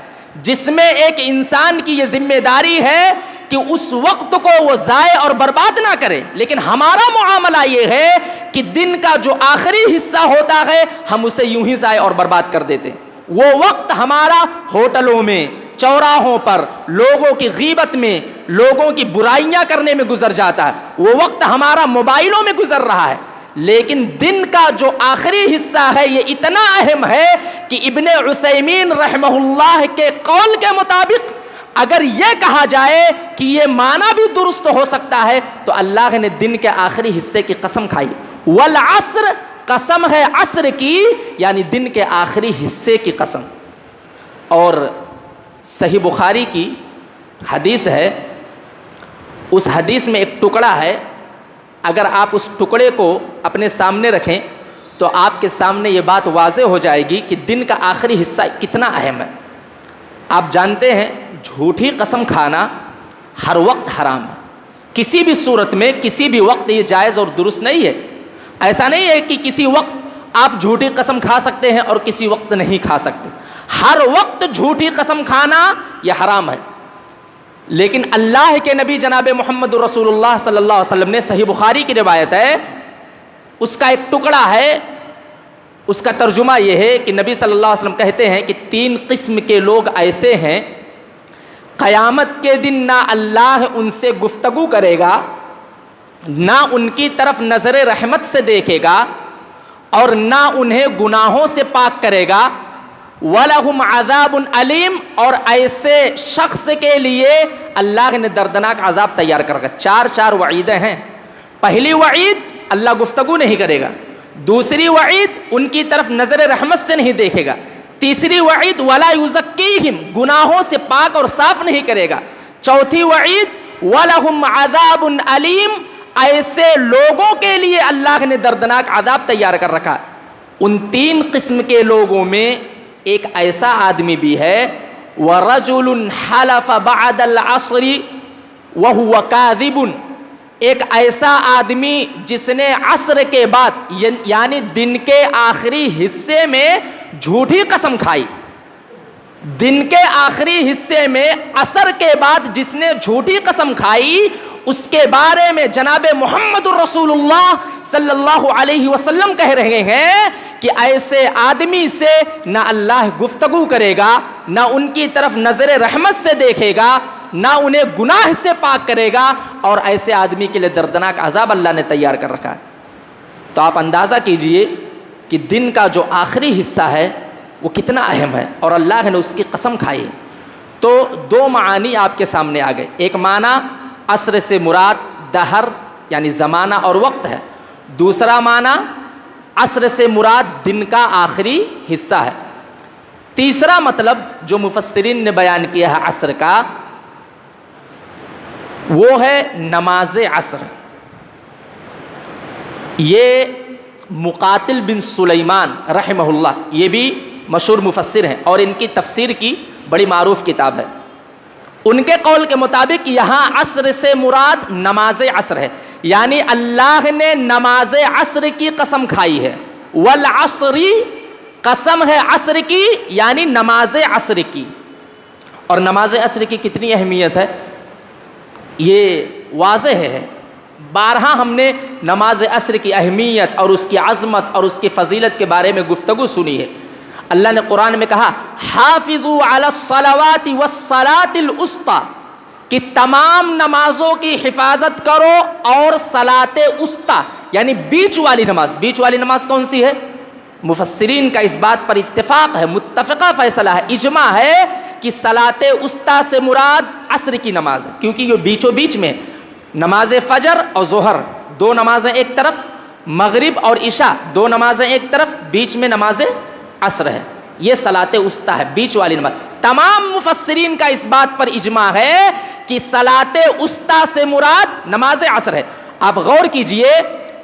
جس میں ایک انسان کی یہ ذمہ داری ہے کہ اس وقت کو وہ ضائع اور برباد نہ کرے. لیکن ہمارا معاملہ یہ ہے کہ دن کا جو آخری حصہ ہوتا ہے ہم اسے یوں ہی ضائع اور برباد کر دیتے. وہ وقت ہمارا ہوٹلوں میں, چوراہوں پر, لوگوں کی غیبت میں, لوگوں کی برائیاں کرنے میں گزر جاتا ہے. وہ وقت ہمارا موبائلوں میں گزر رہا ہے. لیکن دن کا جو آخری حصہ ہے یہ اتنا اہم ہے کہ ابن عثیمین رحمہ اللہ کے قول کے مطابق اگر یہ کہا جائے کہ یہ معنی بھی درست ہو سکتا ہے تو اللہ نے دن کے آخری حصے کی قسم کھائی. والعصر, قسم ہے عصر کی یعنی دن کے آخری حصے کی قسم. اور صحیح بخاری کی حدیث ہے, اس حدیث میں ایک ٹکڑا ہے, اگر آپ اس ٹکڑے کو اپنے سامنے رکھیں تو آپ کے سامنے یہ بات واضح ہو جائے گی کہ دن کا آخری حصہ کتنا اہم ہے. آپ جانتے ہیں جھوٹی قسم کھانا ہر وقت حرام ہے, کسی بھی صورت میں کسی بھی وقت یہ جائز اور درست نہیں ہے. ایسا نہیں ہے کہ کسی وقت آپ جھوٹی قسم کھا سکتے ہیں اور کسی وقت نہیں کھا سکتے, ہر وقت جھوٹی قسم کھانا یہ حرام ہے. لیکن اللہ کے نبی جناب محمد رسول اللہ صلی اللہ علیہ وسلم نے, صحیح بخاری کی روایت ہے, اس کا ایک ٹکڑا ہے, اس کا ترجمہ یہ ہے کہ نبی صلی اللہ علیہ وسلم کہتے ہیں کہ 3 قسم کے لوگ ایسے ہیں قیامت کے دن نہ اللہ ان سے گفتگو کرے گا, نہ ان کی طرف نظر رحمت سے دیکھے گا, اور نہ انہیں گناہوں سے پاک کرے گا. وَلَهُمْ عَذَابٌ عَلِيمٌ, اور ایسے شخص کے لیے اللہ نے دردناک عذاب تیار کر رکھا. 4 وعیدیں ہیں. پہلی وعید اللہ گفتگو نہیں کرے گا, دوسری وعید ان کی طرف نظر رحمت سے نہیں دیکھے گا, تیسری وعید وَلَا يُزَكِّيهِمْ, گناہوں سے پاک اور صاف نہیں کرے گا, چوتھی وعید وَلَهُمْ عَذَابٌ عَلِيمٌ, ایسے لوگوں کے لیے اللہ نے دردناک عذاب تیار کر رکھا. ان 3 قسم کے لوگوں میں ایک ایسا آدمی بھی ہے وَرَجُلٌ حَلَفَ بَعْدَ الْعَصْرِ وَهُوَ كَاذِبٌ, ایک ایسا آدمی جس نے عصر کے بعد یعنی دن کے آخری حصے میں جھوٹی قسم کھائی. دن کے آخری حصے میں عصر کے بعد جس نے جھوٹی قسم کھائی, اس کے بارے میں جناب محمد رسول اللہ صلی اللہ علیہ وسلم کہہ رہے ہیں کہ ایسے آدمی سے نہ اللہ گفتگو کرے گا, نہ ان کی طرف نظر رحمت سے دیکھے گا, نہ انہیں گناہ سے پاک کرے گا, اور ایسے آدمی کے لیے دردناک عذاب اللہ نے تیار کر رکھا ہے. تو آپ اندازہ کیجئے کہ دن کا جو آخری حصہ ہے وہ کتنا اہم ہے, اور اللہ نے اس کی قسم کھائی. تو 2 معانی آپ کے سامنے آ گئے. ایک معنی عصر سے مراد دہر یعنی زمانہ اور وقت ہے, دوسرا معنی عصر سے مراد دن کا آخری حصہ ہے. تیسرا مطلب جو مفسرین نے بیان کیا ہے عصر کا، وہ ہے نماز عصر. یہ مقاتل بن سلیمان رحمہ اللہ، یہ بھی مشہور مفسر ہیں اور ان کی تفسیر کی بڑی معروف کتاب ہے. ان کے قول کے مطابق یہاں عصر سے مراد نماز عصر ہے، یعنی اللہ نے نماز عصر کی قسم کھائی ہے. والعصری، قسم ہے عصر کی یعنی نماز عصر کی. اور نماز عصر کی کتنی اہمیت ہے یہ واضح ہے. بارہا ہم نے نماز عصر کی اہمیت اور اس کی عظمت اور اس کی فضیلت کے بارے میں گفتگو سنی ہے. اللہ نے قرآن میں کہا حافظوا علی الصلوات والصلاۃ الوسطی، کہ تمام نمازوں کی حفاظت کرو اور صلاۃ وسطی یعنی بیچ والی نماز. بیچ والی نماز کون سی ہے؟ مفسرین کا اس بات پر اتفاق ہے، متفقہ فیصلہ ہے، اجماع ہے کہ صلاۃ وسطی سے مراد عصر کی نماز ہے، کیونکہ یہ بیچوں بیچ میں نماز فجر اور ظہر دو نمازیں ایک طرف، مغرب اور عشاء دو نمازیں ایک طرف، بیچ میں نماز عصر ہے. یہ صلاۃ وسطی ہے، بیچ والی نماز. تمام مفسرین کا اس بات پر اجماع ہے کہ صلاۃ وسطی سے مراد نماز عصر ہے. آپ غور کیجئے،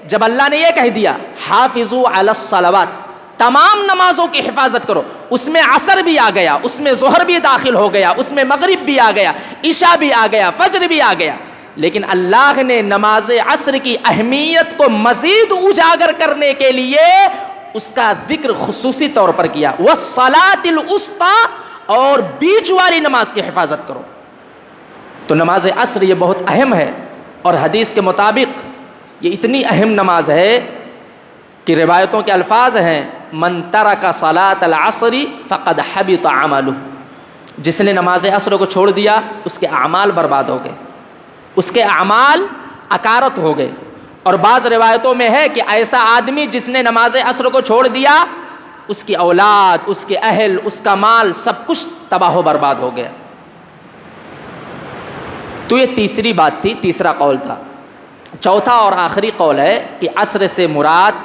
جب اللہ نے یہ کہہ دیا حافظوا علی الصلوات، تمام نمازوں کی حفاظت کرو، اس میں عصر بھی آ گیا، اس میں ظہر بھی داخل ہو گیا، اس میں مغرب بھی آ گیا، عشاء بھی آ گیا، فجر بھی آ گیا. لیکن اللہ نے نماز عصر کی اہمیت کو مزید اجاگر کرنے کے لیے اس کا ذکر خصوصی طور پر کیا. والصلاۃ الوسطی، اور بیچ والی نماز کی حفاظت کرو. تو نماز عصر یہ بہت اہم ہے، اور حدیث کے مطابق یہ اتنی اہم نماز ہے کہ روایتوں کے الفاظ ہیں من ترک صلاۃ العصر فقد حبط عملہ، جس نے نماز عصر کو چھوڑ دیا اس کے اعمال برباد ہو گئے، اس کے اعمال اکارت ہو گئے. اور بعض روایتوں میں ہے کہ ایسا آدمی جس نے نماز عصر کو چھوڑ دیا اس کی اولاد، اس کے اہل، اس کا مال سب کچھ تباہ و برباد ہو گیا. تو یہ تیسری بات تھی، تیسرا قول تھا. چوتھا اور آخری قول ہے کہ عصر سے مراد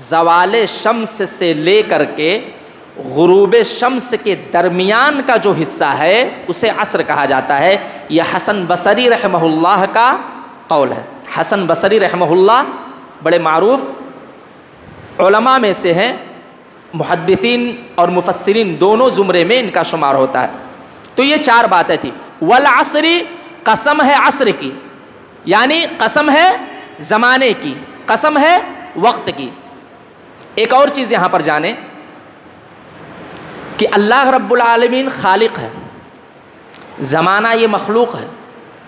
زوال شمس سے لے کر کے غروب شمس کے درمیان کا جو حصہ ہے اسے عصر کہا جاتا ہے. یہ حسن بصری رحمہ اللہ کا قول ہے. حسن بصری رحمہ اللہ بڑے معروف علماء میں سے ہیں، محدثین اور مفسرین دونوں زمرے میں ان کا شمار ہوتا ہے. تو یہ چار باتیں تھیں. والعصری، قسم ہے عصر کی، یعنی قسم ہے زمانے کی، قسم ہے وقت کی. ایک اور چیز یہاں پر جانیں کہ اللہ رب العالمین خالق ہے، زمانہ یہ مخلوق ہے،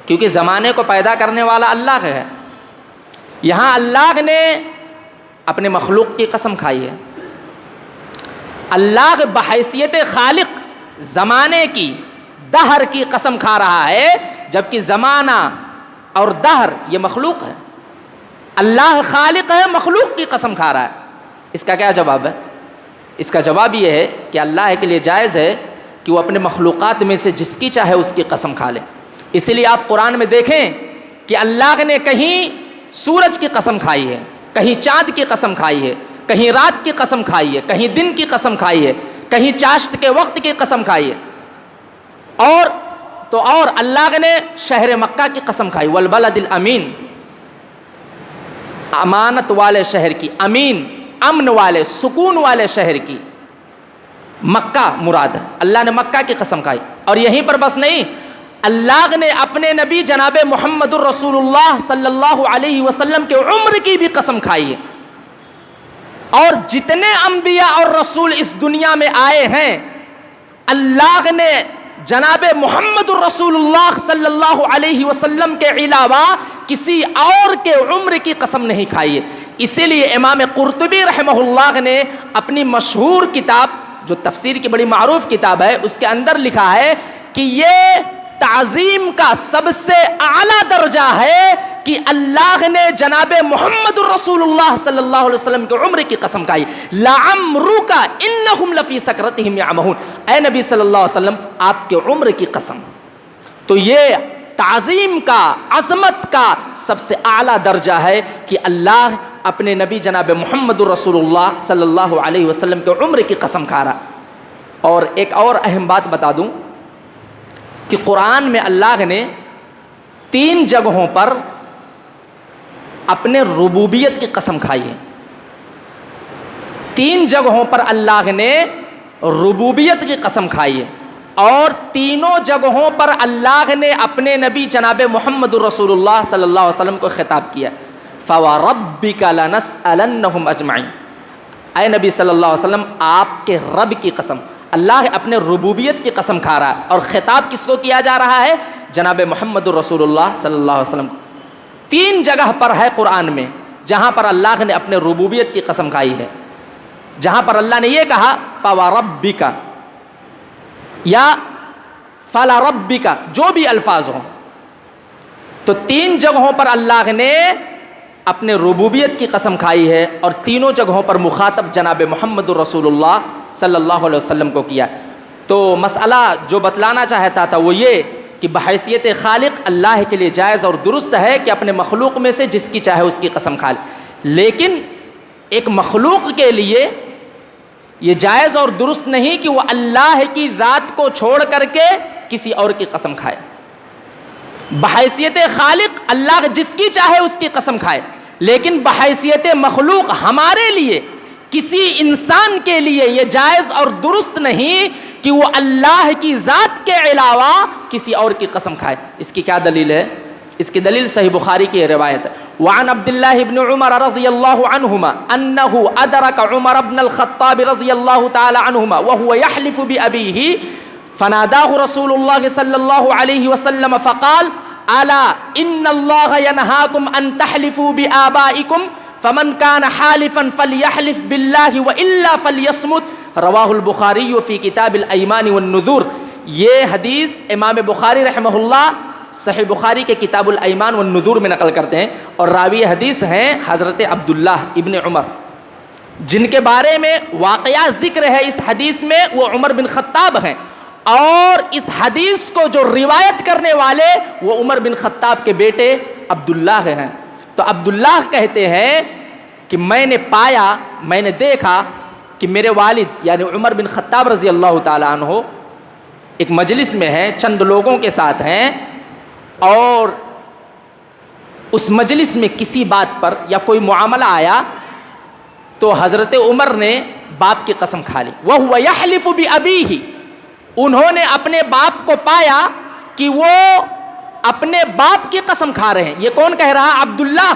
کیونکہ زمانے کو پیدا کرنے والا اللہ ہے. یہاں اللہ نے اپنے مخلوق کی قسم کھائی ہے. اللہ بحیثیت خالق زمانے کی، دہر کی قسم کھا رہا ہے، جبکہ زمانہ اور دہر یہ مخلوق ہے. اللہ خالق ہے، مخلوق کی قسم کھا رہا ہے. اس کا کیا جواب ہے؟ اس کا جواب یہ ہے کہ اللہ کے لیے جائز ہے کہ وہ اپنے مخلوقات میں سے جس کی چاہے اس کی قسم کھا لے. اسی لیے آپ قرآن میں دیکھیں کہ اللہ نے کہیں سورج کی قسم کھائی ہے، کہیں چاند کی قسم کھائی ہے، کہیں رات کی قسم کھائی ہے، کہیں دن کی قسم کھائی ہے، کہیں چاشت کے وقت کی قسم کھائی ہے. اور اللہ نے شہر مکہ کی قسم کھائی. والبلد الامین، امانت والے شہر کی، امین امن والے سکون والے شہر کی، مکہ مراد ہے. اللہ نے مکہ کی قسم کھائی. اور یہیں پر بس نہیں، اللہ نے اپنے نبی جناب محمد الرسول اللہ صلی اللہ علیہ وسلم کے عمر کی بھی قسم کھائی ہے. اور جتنے انبیاء اور رسول اس دنیا میں آئے ہیں، اللہ نے جناب محمد الرسول اللہ صلی اللہ علیہ وسلم کے علاوہ کسی اور کے عمر کی قسم نہیں کھائی ہے. اسی لیے امام قرطبی رحمہ اللہ نے اپنی مشہور کتاب جو تفسیر کی بڑی معروف کتاب ہے اس کے اندر لکھا ہے کہ یہ تعظیم کا سب سے اعلیٰ درجہ ہے کہ اللہ نے جناب محمد الرسول اللہ صلی اللہ علیہ وسلم کے عمر کی قسم کھائی. لعمرک انہم لفی سکرتہم یعمہون، اے نبی صلی اللہ علیہ وسلم آپ کے عمر کی قسم. تو یہ تعظیم کا، عظمت کا سب سے اعلیٰ درجہ ہے کہ اللہ اپنے نبی جناب محمد رسول اللہ صلی اللہ علیہ وسلم کے عمر کی قسم کھا رہا۔ اور ایک اور اہم بات بتا دوں کہ قرآن میں اللہ نے 3 جگہوں پر اپنے ربوبیت کی قسم کھائی ہے۔ 3 جگہوں پر اللہ نے ربوبیت کی قسم کھائی ہے، اور تینوں جگہوں پر اللہ نے اپنے نبی جناب محمد رسول اللہ صلی اللہ علیہ وسلم کو خطاب کیا، فَوَرَبِّكَ لَنَسْأَلَنَّهُمْ أَجْمَعِينَ۔ اے نبی صلی اللہ علیہ وسلم، آپ کے رب کی قسم، اللہ اپنے ربوبیت کی قسم کھا رہا ہے، اور خطاب کس کو کیا جا رہا ہے؟ جناب محمد رسول اللہ صلی اللہ علیہ وسلم کو۔ 3 جگہ پر ہے قرآن میں جہاں پر اللہ نے اپنے ربوبیت کی قسم کھائی ہے، جہاں پر اللہ نے یہ کہا فَوَرَبِّكَ یا فَلَرَبِّكَ، جو بھی الفاظ ہوں، تو 3 جگہوں پر اللہ نے اپنے ربوبیت کی قسم کھائی ہے، اور تینوں جگہوں پر مخاطب جناب محمد رسول اللہ صلی اللہ علیہ وسلم کو کیا۔ تو مسئلہ جو بتلانا چاہتا تھا وہ یہ کہ بحیثیت خالق اللہ کے لیے جائز اور درست ہے کہ اپنے مخلوق میں سے جس کی چاہے اس کی قسم کھا لے، لیکن ایک مخلوق کے لیے یہ جائز اور درست نہیں کہ وہ اللہ کی ذات کو چھوڑ کر کے کسی اور کی قسم کھائے۔ بحیثیت خالق اللہ جس کی چاہے اس کی قسم کھائے، لیکن بحیثیت مخلوق ہمارے لیے، کسی انسان کے لیے یہ جائز اور درست نہیں کہ وہ اللہ کی ذات کے علاوہ کسی اور کی قسم کھائے۔ اس کی کیا دلیل ہے؟ اس کی دلیل صحیح بخاری کی روایت ہے، وعن عبد الله بن عمر رضی اللہ عنہما انه ادرک عمر بن الخطاب رضی اللہ تعالی عنہما وهو يحلف بأبيه فناداه رسول الله صلی اللہ علیہ وسلم فقال الا ان الله ينهاكم ان تحلفوا بآبائكم فمن كان حالفا فليحلف بالله والا فليصمت، رواہ البخاری فی کتاب الایمان والنذور۔ یہ حدیث امام بخاری رحمہ اللہ صحیح بخاری کے کتاب الایمان والنذور میں نقل کرتے ہیں، اور راوی حدیث ہیں حضرت عبداللہ ابن عمر، جن کے بارے میں واقعہ ذکر ہے اس حدیث میں وہ عمر بن خطاب ہیں، اور اس حدیث کو جو روایت کرنے والے وہ عمر بن خطاب کے بیٹے عبداللہ ہیں۔ تو عبداللہ کہتے ہیں کہ میں نے پایا، میں نے دیکھا کہ میرے والد یعنی عمر بن خطاب رضی اللہ تعالیٰ عنہ ایک مجلس میں ہیں، چند لوگوں کے ساتھ ہیں، اور اس مجلس میں کسی بات پر یا کوئی معاملہ آیا تو حضرت عمر نے باپ کی قسم کھا لی، وَهُوَ يَحْلِفُ بِأَبِيهِ، انہوں نے اپنے باپ کو پایا کہ وہ اپنے باپ کی قسم کھا رہے ہیں۔ یہ کون کہہ رہا؟ عبداللہ۔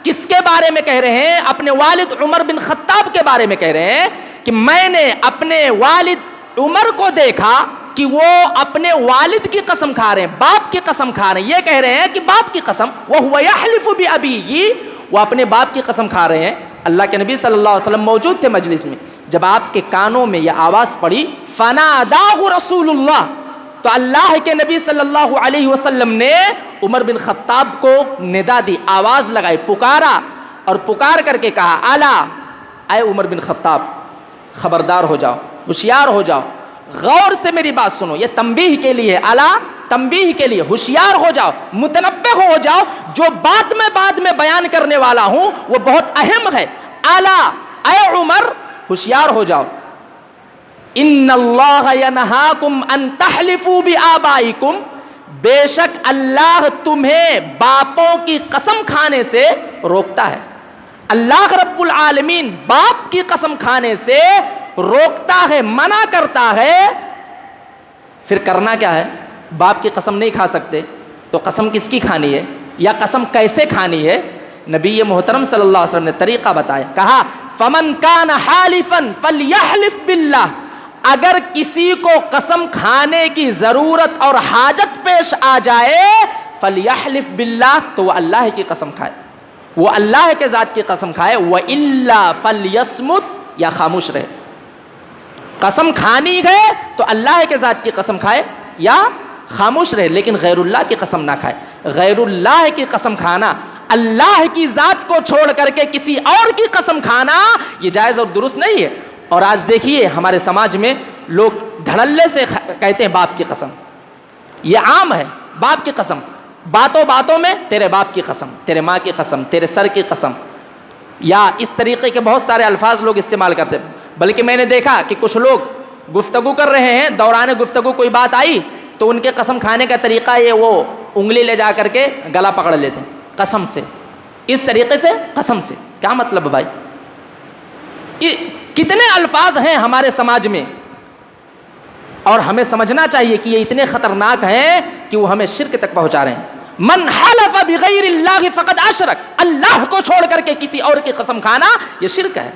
کس کے بارے میں کہہ رہے ہیں؟ اپنے والد عمر بن خطاب کے بارے میں کہہ رہے ہیں کہ میں نے اپنے والد عمر کو دیکھا کہ وہ اپنے والد کی قسم کھا رہے ہیں، باپ کی قسم کھا رہے ہیں۔ یہ کہہ رہے ہیں کہ باپ کی قسم، وَهُوَ يَحْلِفُ بِأَبِيهِ، وہ اپنے باپ کی قسم کھا رہے ہیں۔ اللہ کے نبی صلی اللہ علیہ وسلم موجود تھے مجلس میں، جب آپ کے کانوں میں یہ آواز پڑی فَنَادَاهُ رسول اللہ، تو اللہ کے نبی صلی اللہ علیہ وسلم نے عمر بن خطاب کو ندا دی، آواز لگائی، پکارا، اور پکار کر کے کہا الا، اے عمر بن خطاب خبردار ہو جاؤ، ہوشیار ہو جاؤ، غور سے میری بات سنو، یہ تنبیہ کے لیے، الا تنبیہ کے لیے، ہوشیار ہو جاؤ، متنبہ ہو جاؤ، جو بات میں بعد میں بیان کرنے والا ہوں وہ بہت اہم ہے۔ الا، اے عمر ہوشیار ہو جاؤ، ان اللہ ینہاکم ان تحلفوا بآبائکم، بے شک اللہ تمہیں باپوں کی قسم کھانے سے روکتا ہے۔ اللہ رب العالمین باپ کی قسم کھانے سے روکتا ہے، منع کرتا ہے۔ پھر کرنا کیا ہے؟ باپ کی قسم نہیں کھا سکتے تو قسم کس کی کھانی ہے، یا قسم کیسے کھانی ہے؟ نبی محترم صلی اللہ علیہ وسلم نے طریقہ بتایا، کہا فمن کان حالفا فلیحلف باللہ، اگر کسی کو قسم کھانے کی ضرورت اور حاجت پیش آ جائے فلیحلف باللہ، تو وہ اللہ کی قسم کھائے، وہ اللہ کے ذات کی قسم کھائے، وَإِلَّا فَلْيَصْمُتْ، یا خاموش رہے۔ قسم کھانی ہے تو اللہ کے ذات کی قسم کھائے یا خاموش رہے، لیکن غیر اللہ کی قسم نہ کھائے۔ غیر اللہ کی قسم کھانا، اللہ کی ذات کو چھوڑ کر کے کسی اور کی قسم کھانا، یہ جائز اور درست نہیں ہے۔ اور آج دیکھیے ہمارے سماج میں لوگ دھڑلے سے کہتے ہیں باپ کی قسم، یہ عام ہے، باپ کی قسم۔ باتوں باتوں میں تیرے باپ کی قسم، تیرے ماں کی قسم، تیرے سر کی قسم، یا اس طریقے کے بہت سارے الفاظ لوگ استعمال کرتے. بلکہ میں نے دیکھا کہ کچھ لوگ گفتگو کر رہے ہیں، دوران گفتگو کوئی بات آئی تو ان کے قسم کھانے کا طریقہ یہ وہ انگلی لے جا کر کے گلا پکڑ لیتے ہیں قسم سے، اس طریقے سے قسم سے. کیا مطلب بھائی؟ کتنے الفاظ ہیں ہمارے سماج میں، اور ہمیں سمجھنا چاہیے کہ یہ اتنے خطرناک ہیں کہ وہ ہمیں شرک تک پہنچا رہے ہیں. من حلف بغیر اللہ فقد اشرک، اللہ کو چھوڑ کر کے کسی اور کی قسم کھانا یہ شرک ہے.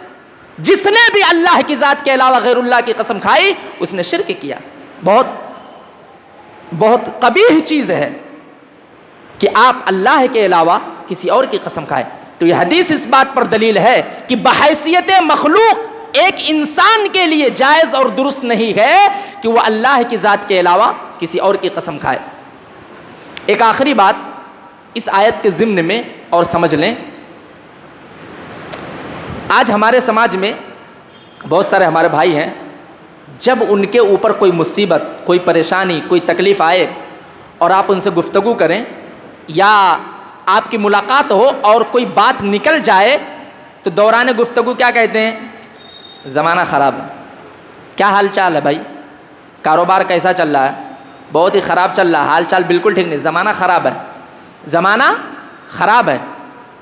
جس نے بھی اللہ کی ذات کے علاوہ غیر اللہ کی قسم کھائی اس نے شرک کیا. بہت بہت قبیح چیز ہے کہ آپ اللہ کے علاوہ کسی اور کی قسم کھائیں. تو یہ حدیث اس بات پر دلیل ہے کہ بحیثیت مخلوق ایک انسان کے لیے جائز اور درست نہیں ہے کہ وہ اللہ کی ذات کے علاوہ کسی اور کی قسم کھائے. ایک آخری بات اس آیت کے ضمن میں اور سمجھ لیں. آج ہمارے سماج میں بہت سارے ہمارے بھائی ہیں، جب ان کے اوپر کوئی مصیبت، کوئی پریشانی، کوئی تکلیف آئے اور آپ ان سے گفتگو کریں یا آپ کی ملاقات ہو اور کوئی بات نکل جائے تو دوران گفتگو کیا کہتے ہیں؟ زمانہ خراب ہے. کیا حال چال ہے بھائی؟ کاروبار کیسا چل رہا ہے؟ بہت ہی خراب چل رہا ہے، حال چال بالکل ٹھیک نہیں، زمانہ خراب ہے، زمانہ خراب ہے.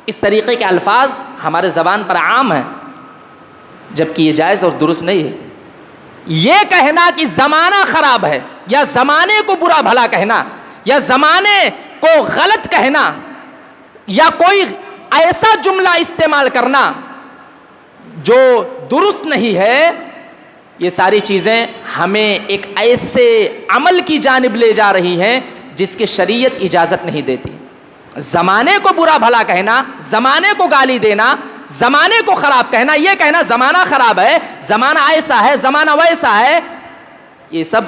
اس طریقے کے الفاظ ہمارے زبان پر عام ہیں، جبکہ یہ جائز اور درست نہیں ہے. یہ کہنا کہ زمانہ خراب ہے یا زمانے کو برا بھلا کہنا یا زمانے کو غلط کہنا یا کوئی ایسا جملہ استعمال کرنا جو درست نہیں ہے، یہ ساری چیزیں ہمیں ایک ایسے عمل کی جانب لے جا رہی ہیں جس کی شریعت اجازت نہیں دیتی. زمانے کو برا بھلا کہنا، زمانے کو گالی دینا، زمانے کو خراب کہنا، یہ کہنا زمانہ خراب ہے، زمانہ ایسا ہے، زمانہ ویسا ہے، یہ سب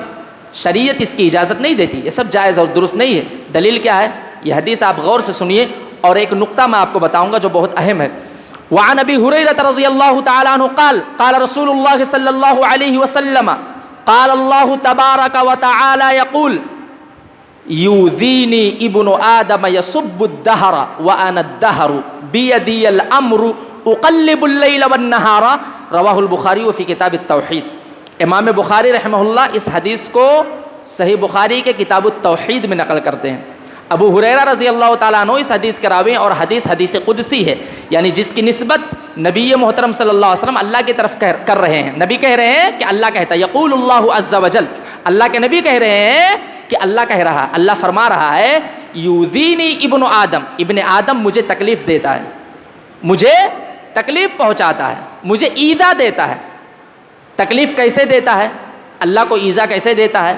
شریعت اس کی اجازت نہیں دیتی. یہ سب جائز اور درست نہیں ہے. دلیل کیا ہے؟ یہ حدیث آپ غور سے سنیے، اور ایک نقطہ میں آپ کو بتاؤں گا جو بہت اہم ہے. وعن ابی ہریرہ رضی اللہ تعالی عنہ قال قال رسول اللہ صلی اللہ علیہ وسلم قال اللہ تبارک وتعالی یقول یؤذینی ابن آدم یسب الدہر وانا الدہر بیدی الامر اقلب اللیل والنہار. رواہ البخاری فی کتاب التوحید. امام بخاری رحمہ اللہ اس حدیث کو صحیح بخاری کے کتاب التوحید میں نقل کرتے ہیں. ابو ہریرہ رضی اللہ تعالیٰ عنہ اس حدیث کے راوی اور حدیث قدسی ہے، یعنی جس کی نسبت نبی محترم صلی اللہ علیہ وسلم اللہ کی طرف کر رہے ہیں. نبی کہہ رہے ہیں کہ اللہ کہتا ہے، یقول اللہ عز وجل، اللہ کے نبی کہہ رہے ہیں کہ اللہ کہہ رہا ہے، اللہ فرما رہا ہے، یؤذینی ابن آدم، ابن آدم مجھے تکلیف دیتا ہے، مجھے تکلیف پہنچاتا ہے، مجھے ایذا دیتا ہے. تکلیف کیسے دیتا ہے؟ اللہ کو ایذا کیسے دیتا ہے؟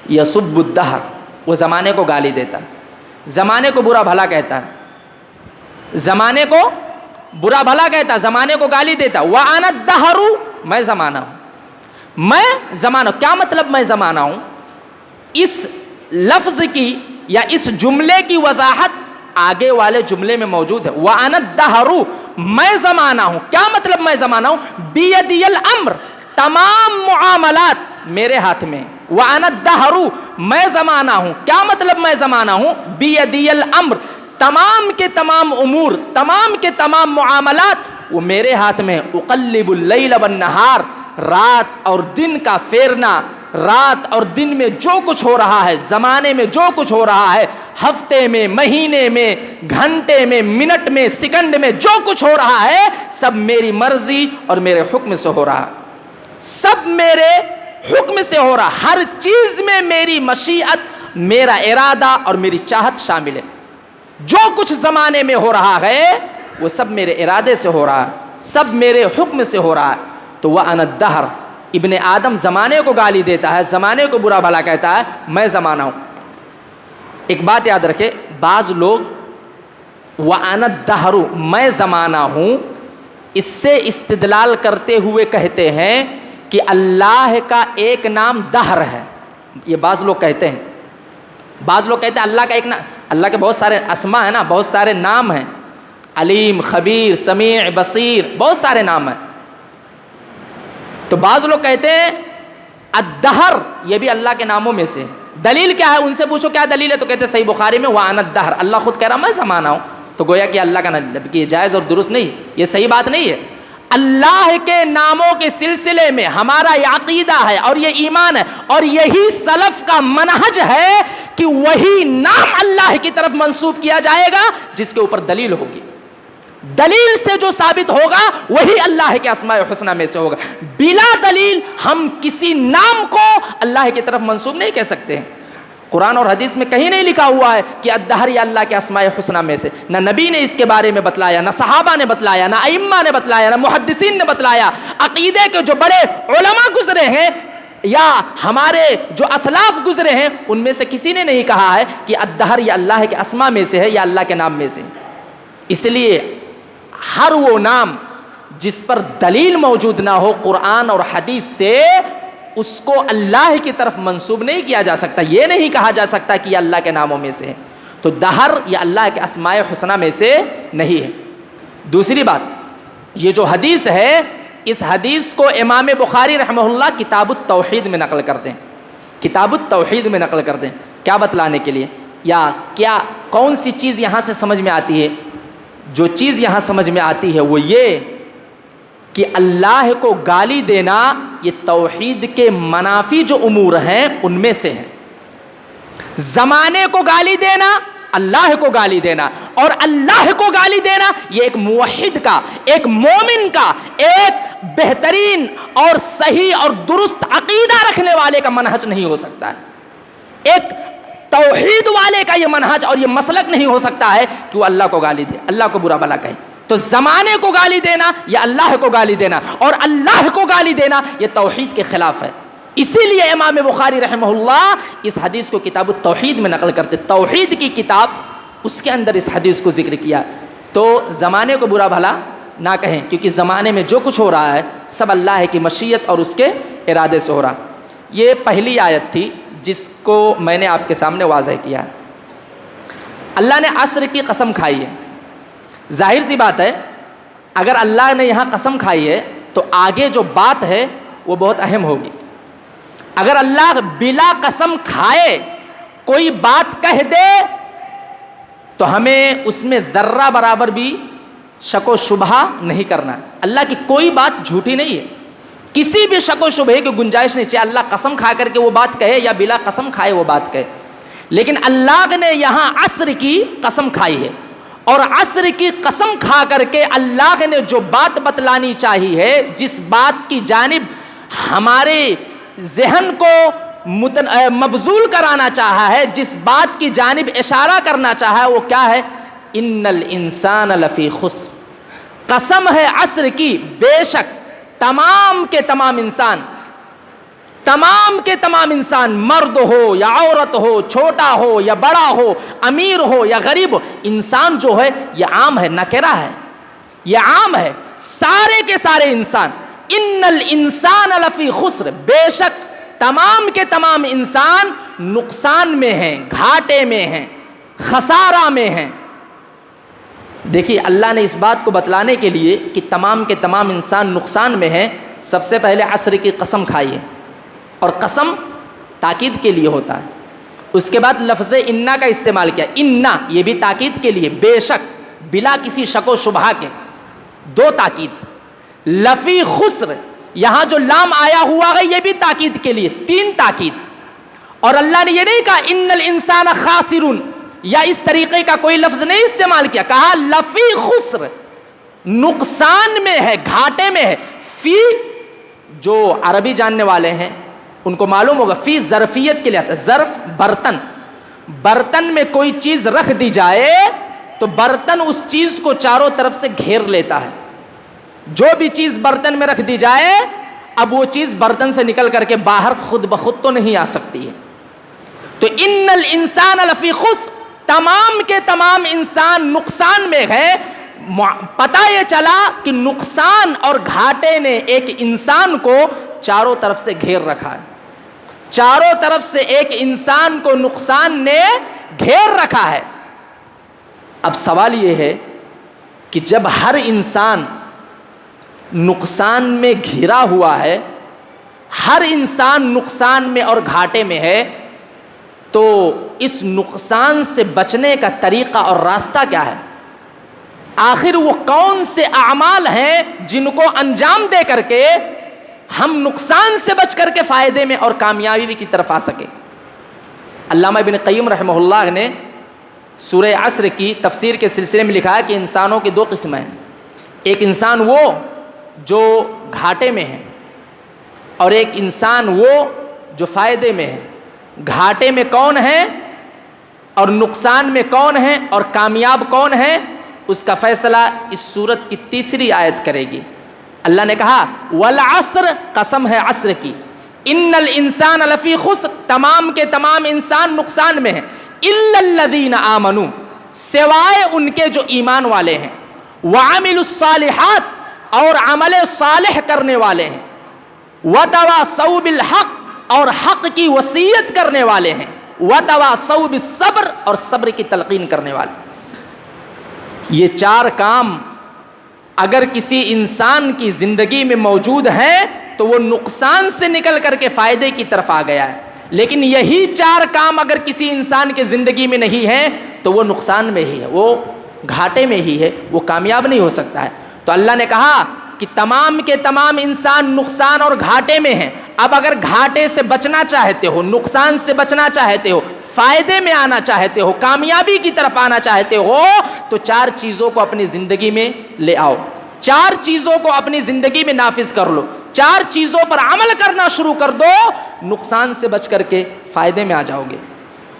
یسب الدہر، وہ زمانے کو گالی دیتا ہے، زمانے کو برا بھلا کہتا ہے، زمانے کو برا بھلا کہتا ہے، زمانے کو گالی دیتا ہے. وَأَنَا الدَّهْرُ، میں زمانہ ہوں، میں زمانہ. کیا مطلب میں زمانہ ہوں؟ اس لفظ کی یا اس جملے کی وضاحت آگے والے جملے میں موجود ہے. وَأَنَا الدَّهْرُ، میں زمانہ ہوں. کیا مطلب میں زمانہ ہوں؟ بِيَدِيَ الْأَمْرِ، تمام معاملات میرے ہاتھ میں. وَأَنَا الدَّهْرُ، میں زمانہ ہوں. کیا مطلب میں زمانہ ہوں؟ بِيَدِيَ الْأَمْرِ، تمام کے تمام امور، تمام کے تمام معاملات وہ میرے ہاتھ میں. اقلب اللیل والنہار، رات اور دن کا پھیرنا، رات اور دن میں جو کچھ ہو رہا ہے، زمانے میں جو کچھ ہو رہا ہے، ہفتے میں، مہینے میں، گھنٹے میں، منٹ میں، سیکنڈ میں جو کچھ ہو رہا ہے، سب میری مرضی اور میرے حکم سے ہو رہا، سب میرے حکم سے ہو رہا. ہر چیز میں میری مشیت، میرا ارادہ اور میری چاہت شامل ہے. جو کچھ زمانے میں ہو رہا ہے وہ سب میرے ارادے سے ہو رہا ہے، سب میرے حکم سے ہو رہا ہے. تو وَأَنَا الدَّهْرُ، ابن آدم زمانے کو گالی دیتا ہے، زمانے کو برا بھلا کہتا ہے، میں زمانہ ہوں. ایک بات یاد رکھے، بعض لوگ وَأَنَا الدَّهْرُ، میں زمانہ ہوں، اس سے استدلال کرتے ہوئے کہتے ہیں کہ اللہ کا ایک نام دہر ہے. یہ بعض لوگ کہتے ہیں، بعض لوگ کہتے ہیں اللہ کا ایک نام، اللہ کے بہت سارے اسماء ہیں نا، بہت سارے نام ہیں، علیم، خبیر، سمیع، بصیر، بہت سارے نام ہیں. تو بعض لوگ کہتے ہیں الدہر، یہ بھی اللہ کے ناموں میں سے. دلیل کیا ہے؟ ان سے پوچھو کیا دلیل ہے، تو کہتے صحیح بخاری میں وَأَنَا الدَّهْرُ، اللہ خود کہہ رہا میں زمانہ ہوں، تو گویا کہ اللہ کا نام کہ یہ جائز اور درست نہیں، یہ صحیح بات نہیں ہے۔ اللہ کے ناموں کے سلسلے میں ہمارا یہ عقیدہ ہے اور یہ ایمان ہے، اور یہی سلف کا منہج ہے کہ وہی نام اللہ کی طرف منسوب کیا جائے گا جس کے اوپر دلیل ہوگی، دلیل سے جو ثابت ہوگا وہی اللہ کے اسماء الحسنی میں سے ہوگا۔ بلا دلیل ہم کسی نام کو اللہ کی طرف منسوب نہیں کہہ سکتے ہیں۔ قرآن اور حدیث میں کہیں نہیں لکھا ہوا ہے کہ الدہر یا اللہ کے اسماء الحسنی میں سے، نہ نبی نے اس کے بارے میں بتلایا، نہ صحابہ نے بتلایا، نہ ائمہ نے بتلایا، نہ محدثین نے بتلایا۔ عقیدے کے جو بڑے علماء گزرے ہیں یا ہمارے جو اسلاف گزرے ہیں ان میں سے کسی نے نہیں کہا ہے کہ الدہر یا اللہ کے اسماء میں سے ہے یا اللہ کے نام میں سے۔ اس لیے ہر وہ نام جس پر دلیل موجود نہ ہو قرآن اور حدیث سے، اس کو اللہ کی طرف منسوب نہیں کیا جا سکتا، یہ نہیں کہا جا سکتا کہ یہ اللہ کے ناموں میں سے ہے، تو دہر یا اللہ کے اسماء الحسنی میں سے نہیں ہے۔ دوسری بات، یہ جو حدیث ہے اس حدیث کو امام بخاری رحمہ اللہ کتاب التوحید میں نقل کرتے ہیں، کتاب التوحید میں نقل کرتے ہیں، کیا بتلانے کے لیے، یا کیا کون سی چیز یہاں سے سمجھ میں آتی ہے؟ جو چیز یہاں سمجھ میں آتی ہے وہ یہ کہ اللہ کو گالی دینا یہ توحید کے منافی جو امور ہیں ان میں سے ہے۔ زمانے کو گالی دینا، اللہ کو گالی دینا، اور اللہ کو گالی دینا یہ ایک موحد کا، ایک مومن کا، ایک بہترین اور صحیح اور درست عقیدہ رکھنے والے کا منہج نہیں ہو سکتا ہے۔ ایک توحید والے کا یہ منہج اور یہ مسلک نہیں ہو سکتا ہے کہ وہ اللہ کو گالی دے، اللہ کو برا بھلا کہے۔ تو زمانے کو گالی دینا یا اللہ کو گالی دینا اور اللہ کو گالی دینا یہ توحید کے خلاف ہے۔ اسی لیے امام بخاری رحمہ اللہ اس حدیث کو کتاب التوحید میں نقل کرتے، توحید کی کتاب، اس کے اندر اس حدیث کو ذکر کیا۔ تو زمانے کو برا بھلا نہ کہیں، کیونکہ زمانے میں جو کچھ ہو رہا ہے سب اللہ کی مشیت اور اس کے ارادے سے ہو رہا۔ یہ پہلی آیت تھی جس کو میں نے آپ کے سامنے واضح کیا ہے۔ اللہ نے عصر کی قسم کھائی ہے، ظاہر سی بات ہے اگر اللہ نے یہاں قسم کھائی ہے تو آگے جو بات ہے وہ بہت اہم ہوگی۔ اگر اللہ بلا قسم کھائے کوئی بات کہہ دے تو ہمیں اس میں ذرہ برابر بھی شک و شبہ نہیں کرنا۔ اللہ کی کوئی بات جھوٹی نہیں ہے، کسی بھی شک و شبہ کی گنجائش نہیں، چاہے اللہ قسم کھا کر کے وہ بات کہے یا بلا قسم کھائے وہ بات کہے۔ لیکن اللہ نے یہاں عصر کی قسم کھائی ہے، اور عصر کی قسم کھا کر کے اللہ نے جو بات بتلانی چاہی ہے، جس بات کی جانب ہمارے ذہن کو مبذول کرانا چاہا ہے، جس بات کی جانب اشارہ کرنا چاہا ہے، وہ کیا ہے؟ ان الانسان لفی خسر، قسم ہے عصر کی، بے شک تمام کے تمام انسان، تمام کے تمام انسان، مرد ہو یا عورت ہو، چھوٹا ہو یا بڑا ہو، امیر ہو یا غریب ہو، انسان جو ہے یہ عام ہے، نکرہ ہے، یہ عام ہے، سارے کے سارے انسان۔ ان الانسان لفی خسر، بے شک تمام کے تمام انسان نقصان میں ہیں، گھاٹے میں ہیں، خسارہ میں ہیں۔ دیکھیے اللہ نے اس بات کو بتلانے کے لیے کہ تمام کے تمام انسان نقصان میں ہیں، سب سے پہلے عصر کی قسم کھائی ہے، اور قسم تاکید کے لیے ہوتا ہے۔ اس کے بعد لفظ انا کا استعمال کیا، انا یہ بھی تاکید کے لیے، بے شک، بلا کسی شک و شبہ کے، دو تاکید۔ لفی خسر یہاں جو لام آیا ہوا ہے یہ بھی تاکید کے لیے، تین تاکید۔ اور اللہ نے یہ نہیں کہا ان الانسان خاسرون، یا اس طریقے کا کوئی لفظ نہیں استعمال کیا، کہا لفی خسر، نقصان میں ہے، گھاٹے میں ہے۔ فی جو عربی جاننے والے ہیں ان کو معلوم ہوگا، فی ظرفیت کے لیے آتا ہے، ظرف برتن، برتن میں کوئی چیز رکھ دی جائے تو برتن اس چیز کو چاروں طرف سے گھیر لیتا ہے۔ جو بھی چیز برتن میں رکھ دی جائے اب وہ چیز برتن سے نکل کر کے باہر خود بخود تو نہیں آ سکتی ہے۔ تو ان الانسان لفی خسر، تمام کے تمام انسان نقصان میں ہے۔ پتہ یہ چلا کہ نقصان اور گھاٹے نے ایک انسان کو چاروں طرف سے گھیر رکھا ہے، چاروں طرف سے ایک انسان کو نقصان نے گھیر رکھا ہے۔ اب سوال یہ ہے کہ جب ہر انسان نقصان میں گھرا ہوا ہے، ہر انسان نقصان میں اور گھاٹے میں ہے، تو اس نقصان سے بچنے کا طریقہ اور راستہ کیا ہے؟ آخر وہ کون سے اعمال ہیں جن کو انجام دے کر کے ہم نقصان سے بچ کر کے فائدے میں اور کامیابی کی طرف آ سکیں؟ علامہ ابن قیم رحمہ اللہ نے سورہ عصر کی تفسیر کے سلسلے میں لکھا ہے کہ انسانوں کی دو قسمیں ہیں. ایک انسان وہ جو گھاٹے میں ہے اور ایک انسان وہ جو فائدے میں ہے. گھاٹے میں کون ہے اور نقصان میں کون ہے اور کامیاب کون ہے، اس کا فیصلہ اس سورت کی تیسری آیت کرے گی. اللہ نے کہا والعصر، قسم ہے عصر کی، ان الانسان لفی خسر، تمام کے تمام انسان نقصان میں ہیں، الا الذین آمنوا، سوائے ان کے جو ایمان والے ہیں، وعملوا الصالحات، اور عمل صالح کرنے والے ہیں، وتواصوا بالحق، اور حق کی وصیت کرنے والے ہیں، وتواصوا بالصبر، اور صبر کی تلقین کرنے والے. یہ چار کام اگر کسی انسان کی زندگی میں موجود ہیں تو وہ نقصان سے نکل کر کے فائدے کی طرف آ گیا ہے. لیکن یہی چار کام اگر کسی انسان کے زندگی میں نہیں ہیں تو وہ نقصان میں ہی ہے، وہ گھاٹے میں ہی ہے، وہ کامیاب نہیں ہو سکتا ہے. تو اللہ نے کہا کہ تمام کے تمام انسان نقصان اور گھاٹے میں ہیں. اب اگر گھاٹے سے بچنا چاہتے ہو، نقصان سے بچنا چاہتے ہو، فائدے میں آنا چاہتے ہو، کامیابی کی طرف آنا چاہتے ہو، تو چار چیزوں کو اپنی زندگی میں لے آؤ. چار چیزوں کو اپنی زندگی میں نافذ کر لو، چار چیزوں پر عمل کرنا شروع کر دو، نقصان سے بچ کر کے فائدے میں آ جاؤ گے.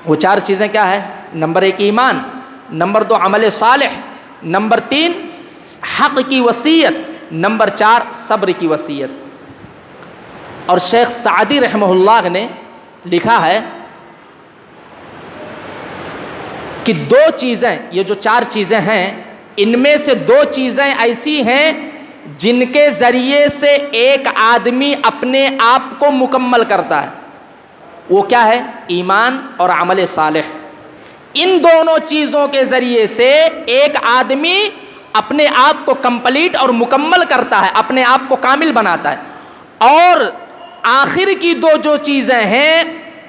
وہ چار چیزیں کیا ہے؟ نمبر 1 ایمان، نمبر 2 عمل صالح، نمبر 3 حق کی وصیت، نمبر 4 صبر کی وصیت. اور شیخ سعدی رحمہ اللہ نے لکھا ہے کہ 2 چیزیں، یہ جو 4 چیزیں ہیں، ان میں سے 2 چیزیں ایسی ہیں جن کے ذریعے سے ایک آدمی اپنے آپ کو مکمل کرتا ہے. وہ کیا ہے؟ ایمان اور عمل صالح. ان دونوں چیزوں کے ذریعے سے ایک آدمی اپنے آپ کو کمپلیٹ اور مکمل کرتا ہے، اپنے آپ کو کامل بناتا ہے. اور آخر کی 2 جو چیزیں ہیں،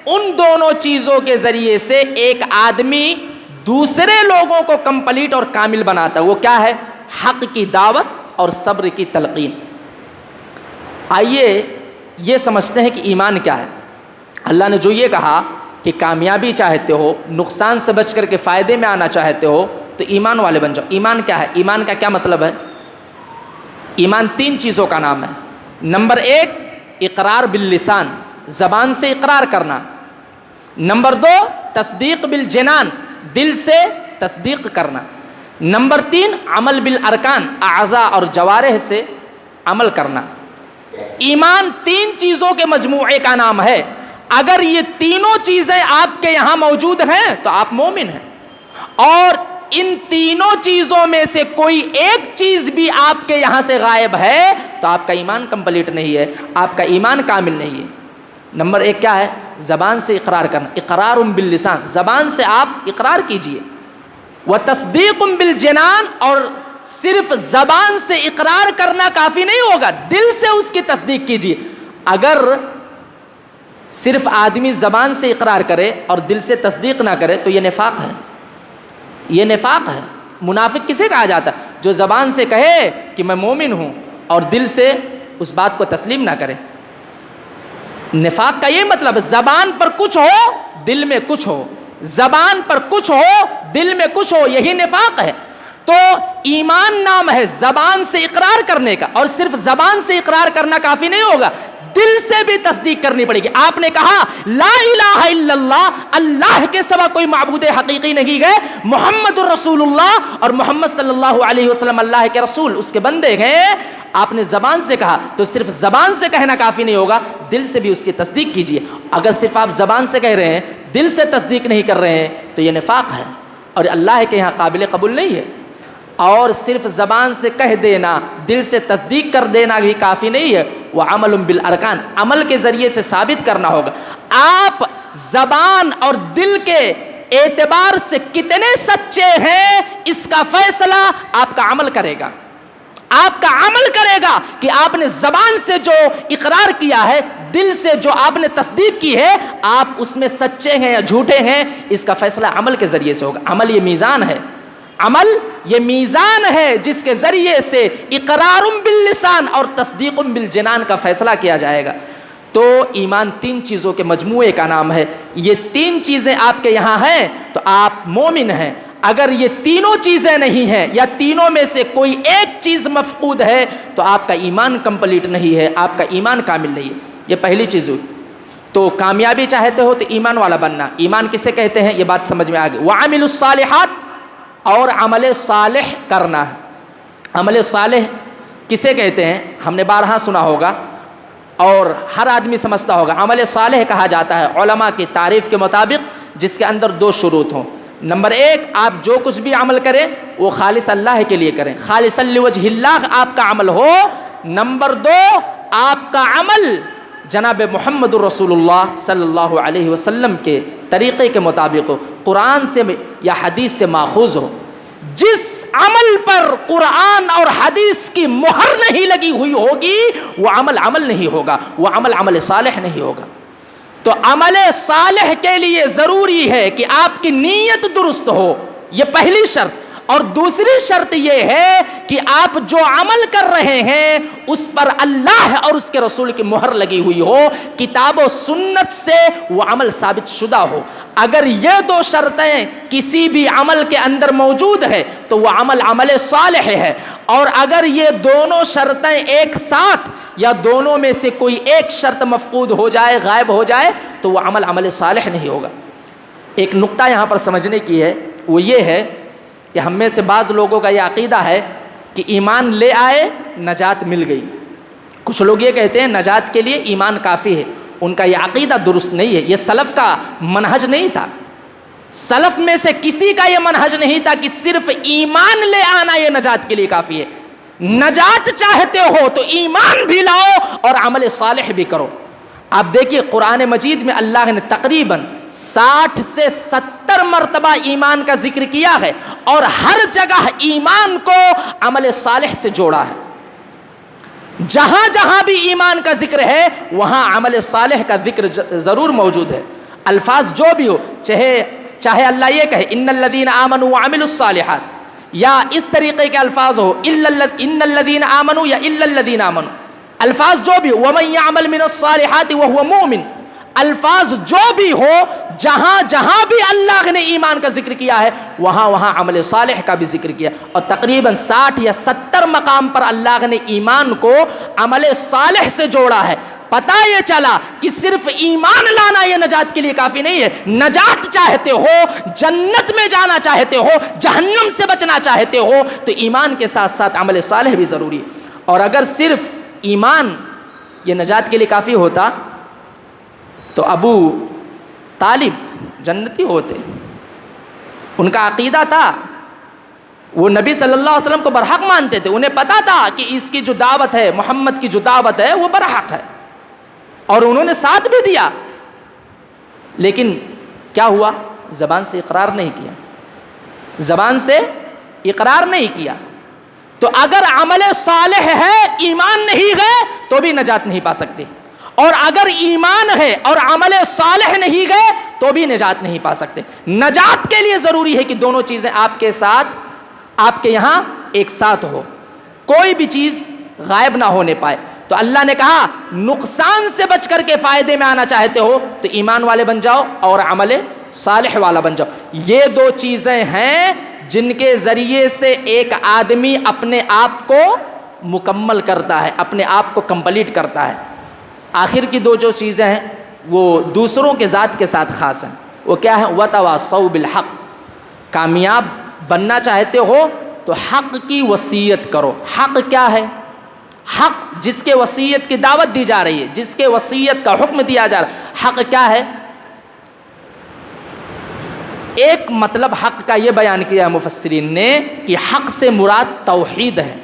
ان دونوں چیزوں کے ذریعے سے ایک آدمی دوسرے لوگوں کو کمپلیٹ اور کامل بناتا ہے. وہ کیا ہے؟ حق کی دعوت اور صبر کی تلقین. آئیے یہ سمجھتے ہیں کہ ایمان کیا ہے. اللہ نے جو یہ کہا کہ کامیابی چاہتے ہو، نقصان سے بچ کر کے فائدے میں آنا چاہتے ہو تو ایمان والے بن جاؤ. ایمان کیا ہے؟ ایمان کا کیا مطلب ہے؟ ایمان 3 چیزوں کا نام ہے. نمبر 1 اقرار باللسان، زبان سے اقرار کرنا. نمبر 2 تصدیق بالجنان، دل سے تصدیق کرنا. نمبر 3 عمل بالارکان، اعضاء اور جوارح سے عمل کرنا. ایمان 3 چیزوں کے مجموعے کا نام ہے. اگر یہ تینوں چیزیں آپ کے یہاں موجود ہیں تو آپ مومن ہیں، اور ان تینوں چیزوں میں سے کوئی ایک چیز بھی آپ کے یہاں سے غائب ہے تو آپ کا ایمان کمپلیٹ نہیں ہے، آپ کا ایمان کامل نہیں ہے. نمبر 1 کیا ہے؟ زبان سے اقرار کرنا، اقرار باللسان، زبان سے آپ اقرار کیجئے. وتصدیق بالجنان، اور صرف زبان سے اقرار کرنا کافی نہیں ہوگا، دل سے اس کی تصدیق کیجئے. اگر صرف آدمی زبان سے اقرار کرے اور دل سے تصدیق نہ کرے تو یہ نفاق ہے. یہ نفاق ہے. منافق کسے کہا جاتا ہے؟ جو زبان سے کہے کہ میں مومن ہوں اور دل سے اس بات کو تسلیم نہ کرے. نفاق کا یہ مطلب، زبان پر کچھ ہو دل میں کچھ ہو، زبان پر کچھ ہو دل میں کچھ ہو، یہی نفاق ہے. تو ایمان نام ہے زبان سے اقرار کرنے کا، اور صرف زبان سے اقرار کرنا کافی نہیں ہوگا، دل سے بھی تصدیق کرنی پڑے گی. آپ نے کہا لا الہ الا اللہ، اللہ کے سوا کوئی معبود حقیقی نہیں گئے، محمد الرسول اللہ، اور محمد صلی اللہ علیہ وسلم اللہ کے رسول، اس کے بندے ہیں. آپ نے زبان سے کہا تو صرف زبان سے کہنا کافی نہیں ہوگا، دل سے بھی اس کی تصدیق کیجئے. اگر صرف آپ زبان سے کہہ رہے ہیں، دل سے تصدیق نہیں کر رہے ہیں تو یہ نفاق ہے اور اللہ کے یہاں قابل قبول نہیں ہے. اور صرف زبان سے کہہ دینا، دل سے تصدیق کر دینا بھی کافی نہیں ہے. وہ عمل بالارکان، عمل کے ذریعے سے ثابت کرنا ہوگا. آپ زبان اور دل کے اعتبار سے کتنے سچے ہیں، اس کا فیصلہ آپ کا عمل کرے گا. آپ کا عمل کرے گا کہ آپ نے زبان سے جو اقرار کیا ہے، دل سے جو آپ نے تصدیق کی ہے آپ اس میں سچے ہیں یا جھوٹے ہیں، اس کا فیصلہ عمل کے ذریعے سے ہوگا۔ عمل یہ میزان ہے، عمل یہ میزان ہے جس کے ذریعے سے اقرار باللسان اور تصدیق بالجنان کا فیصلہ کیا جائے گا۔ تو ایمان 3 چیزوں کے مجموعے کا نام ہے۔ یہ 3 چیزیں آپ کے یہاں ہیں تو آپ مومن ہیں۔ اگر یہ تینوں چیزیں نہیں ہیں یا تینوں میں سے کوئی ایک چیز مفقود ہے تو آپ کا ایمان کمپلیٹ نہیں ہے، آپ کا ایمان کامل نہیں ہے۔ یہ پہلی چیز ہوئی۔ تو کامیابی چاہتے ہو تو ایمان والا بننا۔ ایمان کسے کہتے ہیں یہ بات سمجھ میں آ گئی۔ وَعَمِلُوا الصَّالِحَاتِ، اور عمل صالح کرنا ہے۔ عمل صالح کسے کہتے ہیں ہم نے بارہا سنا ہوگا اور ہر آدمی سمجھتا ہوگا۔ عمل صالح کہا جاتا ہے علماء کی تعریف کے مطابق جس کے اندر 2 شروط ہوں۔ نمبر 1، آپ جو کچھ بھی عمل کریں وہ خالص اللہ کے لیے کریں، خالص لوجہ اللہ آپ کا عمل ہو۔ نمبر 2، آپ کا عمل جناب محمد رسول اللہ صلی اللہ علیہ وسلم کے طریقے کے مطابق ہو، قرآن سے یا حدیث سے ماخوذ ہو۔ جس عمل پر قرآن اور حدیث کی مہر نہیں لگی ہوئی ہوگی وہ عمل نہیں ہوگا، وہ عمل صالح نہیں ہوگا۔ تو عمل صالح کے لیے ضروری ہے کہ آپ کی نیت درست ہو، یہ پہلی شرط۔ اور دوسری شرط یہ ہے کہ آپ جو عمل کر رہے ہیں اس پر اللہ اور اس کے رسول کی مہر لگی ہوئی ہو، کتاب و سنت سے وہ عمل ثابت شدہ ہو۔ اگر یہ 2 شرطیں کسی بھی عمل کے اندر موجود ہے تو وہ عمل صالح ہے، اور اگر یہ دونوں شرطیں ایک ساتھ یا دونوں میں سے کوئی ایک شرط مفقود ہو جائے، غائب ہو جائے تو وہ عمل صالح نہیں ہوگا۔ ایک نقطہ یہاں پر سمجھنے کی ہے، وہ یہ ہے کہ ہم میں سے بعض لوگوں کا یہ عقیدہ ہے کہ ایمان لے آئے نجات مل گئی۔ کچھ لوگ یہ کہتے ہیں نجات کے لیے ایمان کافی ہے۔ ان کا یہ عقیدہ درست نہیں ہے، یہ سلف کا منہج نہیں تھا۔ سلف میں سے کسی کا یہ منہج نہیں تھا کہ صرف ایمان لے آنا یہ نجات کے لیے کافی ہے۔ نجات چاہتے ہو تو ایمان بھی لاؤ اور عمل صالح بھی کرو۔ آپ دیکھیے قرآن مجید میں اللہ نے تقریباً 60 سے 70 مرتبہ ایمان کا ذکر کیا ہے، اور ہر جگہ ایمان کو عمل صالح سے جوڑا ہے۔ جہاں جہاں بھی ایمان کا ذکر ہے وہاں عمل صالح کا ذکر ضرور موجود ہے۔ الفاظ جو بھی ہو، چاہے اللہ یہ کہے ان الذین آمنوا وعملوا الصالحات، یا اس طریقے کے الفاظ ہو ان الذین آمنوا یا الا الذین آمنوا، الفاظ جو بھی ومن یعمل من الصالحات وهو مؤمن، الفاظ جو بھی ہو، جہاں جہاں بھی اللہ نے ایمان کا ذکر کیا ہے وہاں وہاں عمل صالح کا بھی ذکر کیا، اور تقریباً 60 یا 70 مقام پر اللہ نے ایمان کو عمل صالح سے جوڑا ہے۔ پتہ یہ چلا کہ صرف ایمان لانا یہ نجات کے لیے کافی نہیں ہے۔ نجات چاہتے ہو، جنت میں جانا چاہتے ہو، جہنم سے بچنا چاہتے ہو تو ایمان کے ساتھ ساتھ عمل صالح بھی ضروری ہے۔ اور اگر صرف ایمان یہ نجات کے لیے کافی ہوتا تو ابو طالب جنتی ہوتے۔ ان کا عقیدہ تھا، وہ نبی صلی اللہ علیہ وسلم کو برحق مانتے تھے، انہیں پتا تھا کہ اس کی جو دعوت ہے، محمد کی جو دعوت ہے وہ برحق ہے، اور انہوں نے ساتھ بھی دیا۔ لیکن کیا ہوا؟ زبان سے اقرار نہیں کیا، زبان سے اقرار نہیں کیا۔ تو اگر عمل صالح ہے ایمان نہیں گئے تو بھی نجات نہیں پا سکتے، اور اگر ایمان ہے اور عمل صالح نہیں گئے تو بھی نجات نہیں پا سکتے۔ نجات کے لیے ضروری ہے کہ دونوں چیزیں آپ کے ساتھ، آپ کے یہاں ایک ساتھ ہو، کوئی بھی چیز غائب نہ ہونے پائے۔ تو اللہ نے کہا نقصان سے بچ کر کے فائدے میں آنا چاہتے ہو تو ایمان والے بن جاؤ اور عمل صالح والا بن جاؤ۔ یہ 2 چیزیں ہیں جن کے ذریعے سے ایک آدمی اپنے آپ کو مکمل کرتا ہے، اپنے آپ کو کمپلیٹ کرتا ہے۔ آخر کی 2 جو چیزیں ہیں وہ دوسروں کے ذات کے ساتھ خاص ہیں۔ وہ کیا ہے؟ وَتَوَاصَوْا بِالْحَقِّ، کامیاب بننا چاہتے ہو تو حق کی وصیت کرو۔ حق کیا ہے؟ حق جس کے وصیت کی دعوت دی جا رہی ہے، جس کے وصیت کا حکم دیا جا رہا ہے، حق کیا ہے؟ ایک مطلب حق کا یہ بیان کیا مفسرین نے کہ حق سے مراد توحید ہے۔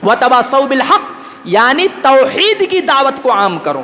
وَتَوَاصَوْا بِالْحَقِّ یعنی توحید کی دعوت کو عام کرو۔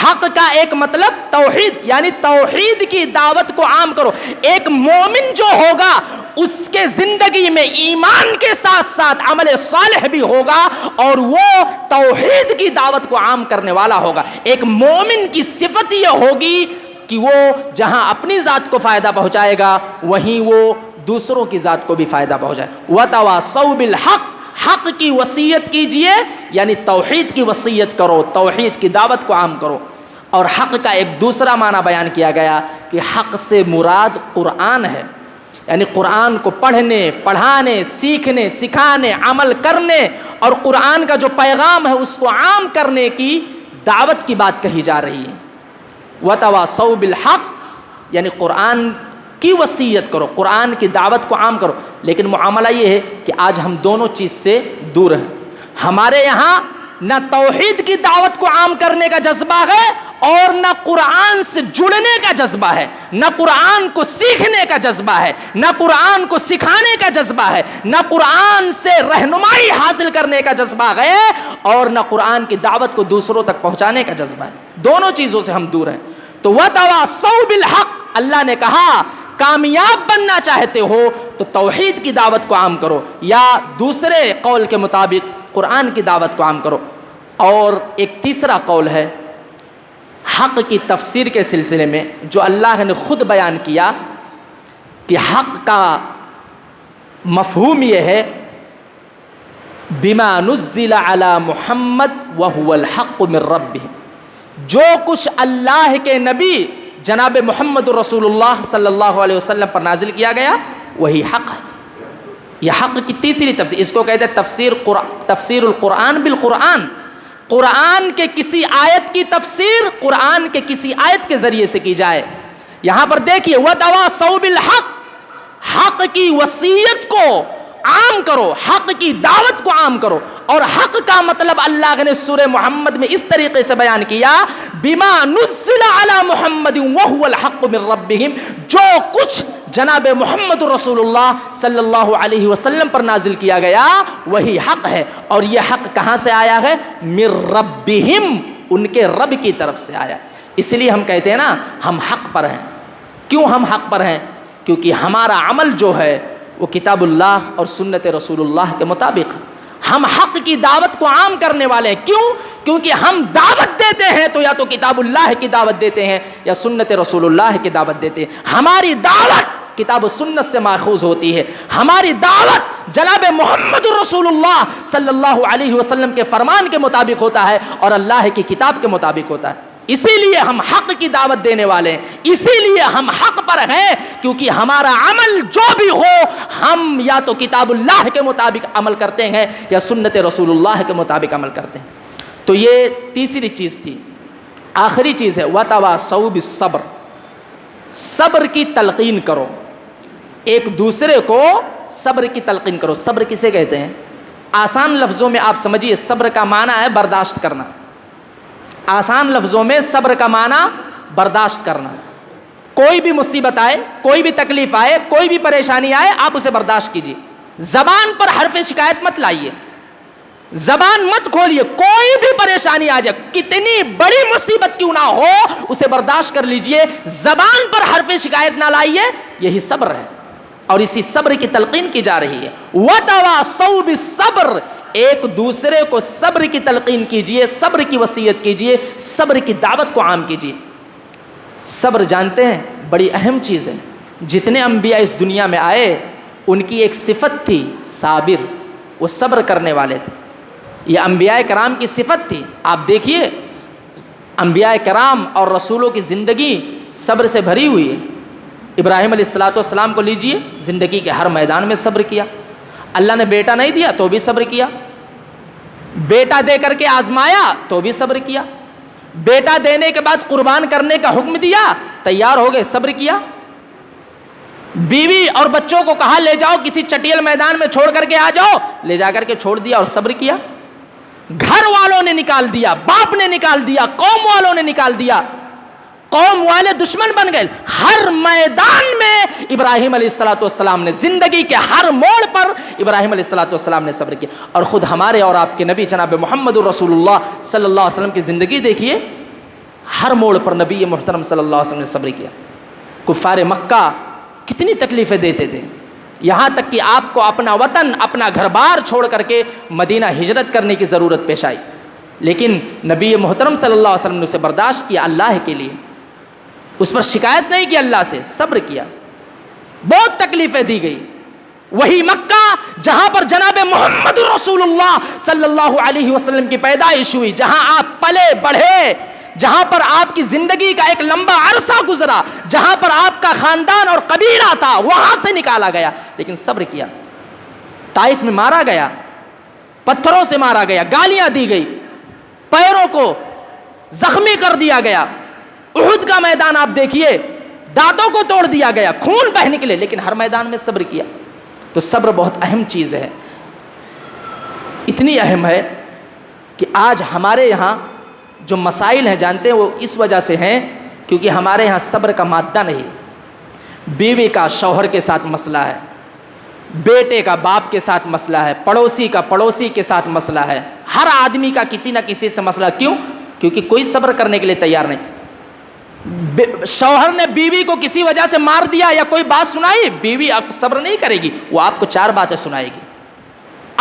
حق کا ایک مطلب توحید، یعنی توحید کی دعوت کو عام کرو۔ ایک مومن جو ہوگا اس کے زندگی میں ایمان کے ساتھ ساتھ عمل صالح بھی ہوگا اور وہ توحید کی دعوت کو عام کرنے والا ہوگا۔ ایک مومن کی صفت یہ ہوگی کہ وہ جہاں اپنی ذات کو فائدہ پہنچائے گا وہیں وہ دوسروں کی ذات کو بھی فائدہ پہنچائے۔ وَتَوَاصَوْا بِالْحَقِّ، حق کی وصیت کیجئے، یعنی توحید کی وصیت کرو، توحید کی دعوت کو عام کرو۔ اور حق کا ایک دوسرا معنی بیان کیا گیا کہ حق سے مراد قرآن ہے، یعنی قرآن کو پڑھنے، پڑھانے، سیکھنے، سکھانے، عمل کرنے اور قرآن کا جو پیغام ہے اس کو عام کرنے کی دعوت کی بات کہی جا رہی ہے۔ وَتَوَاصَوْا بِالْحَقِّ، یعنی قرآن کی وصیت کرو، قرآن کی دعوت کو عام کرو۔ لیکن معاملہ یہ ہے کہ آج ہم دونوں چیز سے دور ہیں۔ ہمارے یہاں نہ توحید کی دعوت کو عام کرنے کا جذبہ ہے اور نہ قرآن سے جڑنے کا جذبہ ہے، نہ قرآن کو سیکھنے کا جذبہ ہے، نہ قرآن کو سکھانے کا جذبہ ہے، نہ قرآن سے رہنمائی حاصل کرنے کا جذبہ ہے اور نہ قرآن کی دعوت کو دوسروں تک پہنچانے کا جذبہ ہے۔ دونوں چیزوں سے ہم دور ہیں۔ تو وَتَوَاصَوْا بِالْحَقِّ، اللہ نے کہا کامیاب بننا چاہتے ہو تو توحید کی دعوت کو عام کرو، یا دوسرے قول کے مطابق قرآن کی دعوت کو عام کرو۔ اور ایک تیسرا قول ہے حق کی تفسیر کے سلسلے میں، جو اللہ نے خود بیان کیا کہ حق کا مفہوم یہ ہے بما نزل علی محمد وهو الحق من ربہ، جو کچھ اللہ کے نبی جناب محمد رسول اللہ صلی اللہ علیہ وسلم پر نازل کیا گیا وہی حق ہے۔ یہ حق کی تیسری تفسیر، اس کو کہتے ہیں تفسیر القرآن بالقرآن۔ قرآن کے کسی آیت کی تفسیر قرآن کے کسی آیت کے ذریعے سے کی جائے۔ یہاں پر دیکھیے وَتَوَاصَوْا بِالْحَقِّ، حق کی وصیت کو عام کرو، حق کی دعوت کو عام کرو۔ اور حق کا مطلب اللہ نے سورہ محمد میں اس طریقے سے بیان کیا بما نزل علی محمد وهو الحق من ربہم، جو کچھ جناب محمد رسول اللہ صلی اللہ علیہ وسلم پر نازل کیا گیا وہی حق ہے۔ اور یہ حق کہاں سے آیا ہے؟ من ربہم، ان کے رب کی طرف سے آیا۔ اس لیے ہم کہتے ہیں نا ہم حق پر ہیں۔ کیوں ہم حق پر ہیں؟ کیونکہ ہمارا عمل جو ہے وہ کتاب اللہ اور سنت رسول اللہ کے مطابق ہے۔ ہم حق کی دعوت کو عام کرنے والے ہیں۔ کیوں؟ کیونکہ ہم دعوت دیتے ہیں تو یا تو کتاب اللہ کی دعوت دیتے ہیں یا سنت رسول اللہ کی دعوت دیتے ہیں۔ ہماری دعوت کتاب و سنت سے ماخوذ ہوتی ہے، ہماری دعوت جناب محمد رسول اللہ صلی اللہ علیہ وسلم کے فرمان کے مطابق ہوتا ہے اور اللہ کی کتاب کے مطابق ہوتا ہے۔ اسی لیے ہم حق کی دعوت دینے والے ہیں، اسی لیے ہم حق پر ہیں، کیونکہ ہمارا عمل جو بھی ہو ہم یا تو کتاب اللہ کے مطابق عمل کرتے ہیں یا سنت رسول اللہ کے مطابق عمل کرتے ہیں۔ تو یہ تیسری چیز تھی۔ آخری چیز ہے وَتَوَاصَوْا بِالصَّبْرِ، صبر کی تلقین کرو، ایک دوسرے کو صبر کی تلقین کرو۔ صبر کسے کہتے ہیں؟ آسان لفظوں میں آپ سمجھیے، صبر کا معنی ہے برداشت کرنا۔ آسان لفظوں میں صبر کا معنی برداشت کرنا۔ کوئی بھی مصیبت آئے، کوئی بھی تکلیف آئے، کوئی بھی پریشانی آئے، آپ اسے برداشت کیجیے۔ زبان پر حرف شکایت مت لائیے، زبان مت کھولیے۔ کوئی بھی پریشانی آ جائے، کتنی بڑی مصیبت کیوں نہ ہو، اسے برداشت کر لیجئے، زبان پر حرف شکایت نہ لائیے۔ یہی صبر ہے اور اسی صبر کی تلقین کی جا رہی ہے۔ وَتَوَاصَوْا بِالصَّبْرِ، ایک دوسرے کو صبر کی تلقین کیجئے، صبر کی وصیت کیجئے، صبر کی دعوت کو عام کیجئے۔ صبر جانتے ہیں بڑی اہم چیز ہے۔ جتنے انبیاء اس دنیا میں آئے ان کی ایک صفت تھی صابر، وہ صبر کرنے والے تھے۔ یہ انبیاء کرام کی صفت تھی۔ آپ دیکھیے انبیاء کرام اور رسولوں کی زندگی صبر سے بھری ہوئی ہے۔ ابراہیم علیہ السلام کو لیجئے، زندگی کے ہر میدان میں صبر کیا۔ اللہ نے بیٹا نہیں دیا تو بھی صبر کیا، بیٹا دے کر کے آزمایا تو بھی صبر کیا، بیٹا دینے کے بعد قربان کرنے کا حکم دیا، تیار ہو گئے، صبر کیا۔ بیوی اور بچوں کو کہا لے جاؤ کسی چٹیل میدان میں چھوڑ کر کے آ جاؤ، لے جا کر کے چھوڑ دیا اور صبر کیا۔ گھر والوں نے نکال دیا، باپ نے نکال دیا، قوم والوں نے نکال دیا، قوم والے دشمن بن گئے۔ ہر میدان میں ابراہیم علیہ السلام نے، زندگی کے ہر موڑ پر ابراہیم علیہ السلام نے صبر کیا۔ اور خود ہمارے اور آپ کے نبی جناب محمد رسول اللہ صلی اللہ علیہ وسلم کی زندگی دیکھیے، ہر موڑ پر نبی محترم صلی اللہ علیہ وسلم نے صبر کیا. کفار مکہ کتنی تکلیفیں دیتے تھے، یہاں تک کہ آپ کو اپنا وطن، اپنا گھر بار چھوڑ کر کے مدینہ ہجرت کرنے کی ضرورت پیش آئی، لیکن نبی محترم صلی اللہ علیہ وسلم نے اسے برداشت کیا اللہ کے لیے. اس پر شکایت نہیں کی، اللہ سے صبر کیا. بہت تکلیفیں دی گئی. وہی مکہ جہاں پر جناب محمد رسول اللہ صلی اللہ علیہ وسلم کی پیدائش ہوئی، جہاں آپ پلے بڑھے، جہاں پر آپ کی زندگی کا ایک لمبا عرصہ گزرا، جہاں پر آپ کا خاندان اور قبیلہ تھا، وہاں سے نکالا گیا، لیکن صبر کیا. طائف میں مارا گیا، پتھروں سے مارا گیا، گالیاں دی گئی، پیروں کو زخمی کر دیا گیا. احد کا میدان آپ دیکھیے، دانتوں کو توڑ دیا گیا، خون بہ نکلے، لیکن ہر میدان میں صبر کیا. تو صبر بہت اہم چیز ہے. اتنی اہم ہے کہ آج ہمارے یہاں جو مسائل ہیں جانتے ہیں وہ اس وجہ سے ہیں کیونکہ ہمارے یہاں صبر کا مادہ نہیں. بیوی کا شوہر کے ساتھ مسئلہ ہے، بیٹے کا باپ کے ساتھ مسئلہ ہے، پڑوسی کا پڑوسی کے ساتھ مسئلہ ہے، ہر آدمی کا کسی نہ کسی سے مسئلہ. کیوں؟ کیونکہ کوئی صبر کرنے کے لیے تیار نہیں. شوہر نے بیوی کو کسی وجہ سے مار دیا یا کوئی بات سنائی، بیوی اب صبر نہیں کرے گی، وہ آپ کو 4 باتیں سنائے گی.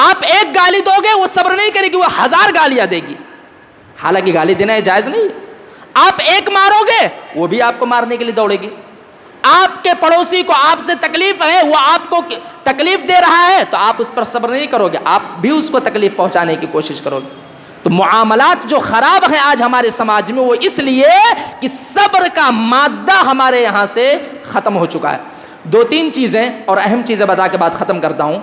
آپ ایک گالی دو گے، وہ صبر نہیں کرے گی، وہ 1000 گالیاں دے گی. حالانکہ گالی دینا جائز نہیں. آپ ایک مارو گے، وہ بھی آپ کو مارنے کے لیے دوڑے گی. آپ کے پڑوسی کو آپ سے تکلیف ہے، وہ آپ کو تکلیف دے رہا ہے، تو آپ اس پر صبر نہیں کرو گے، آپ بھی اس کو تکلیف پہنچانے کی کوشش کرو گے. تو معاملات جو خراب ہیں آج ہمارے سماج میں، وہ اس لیے کہ صبر کا مادہ ہمارے یہاں سے ختم ہو چکا ہے. 2-3 چیزیں اور اہم چیزیں بتا کے بات ختم کرتا ہوں.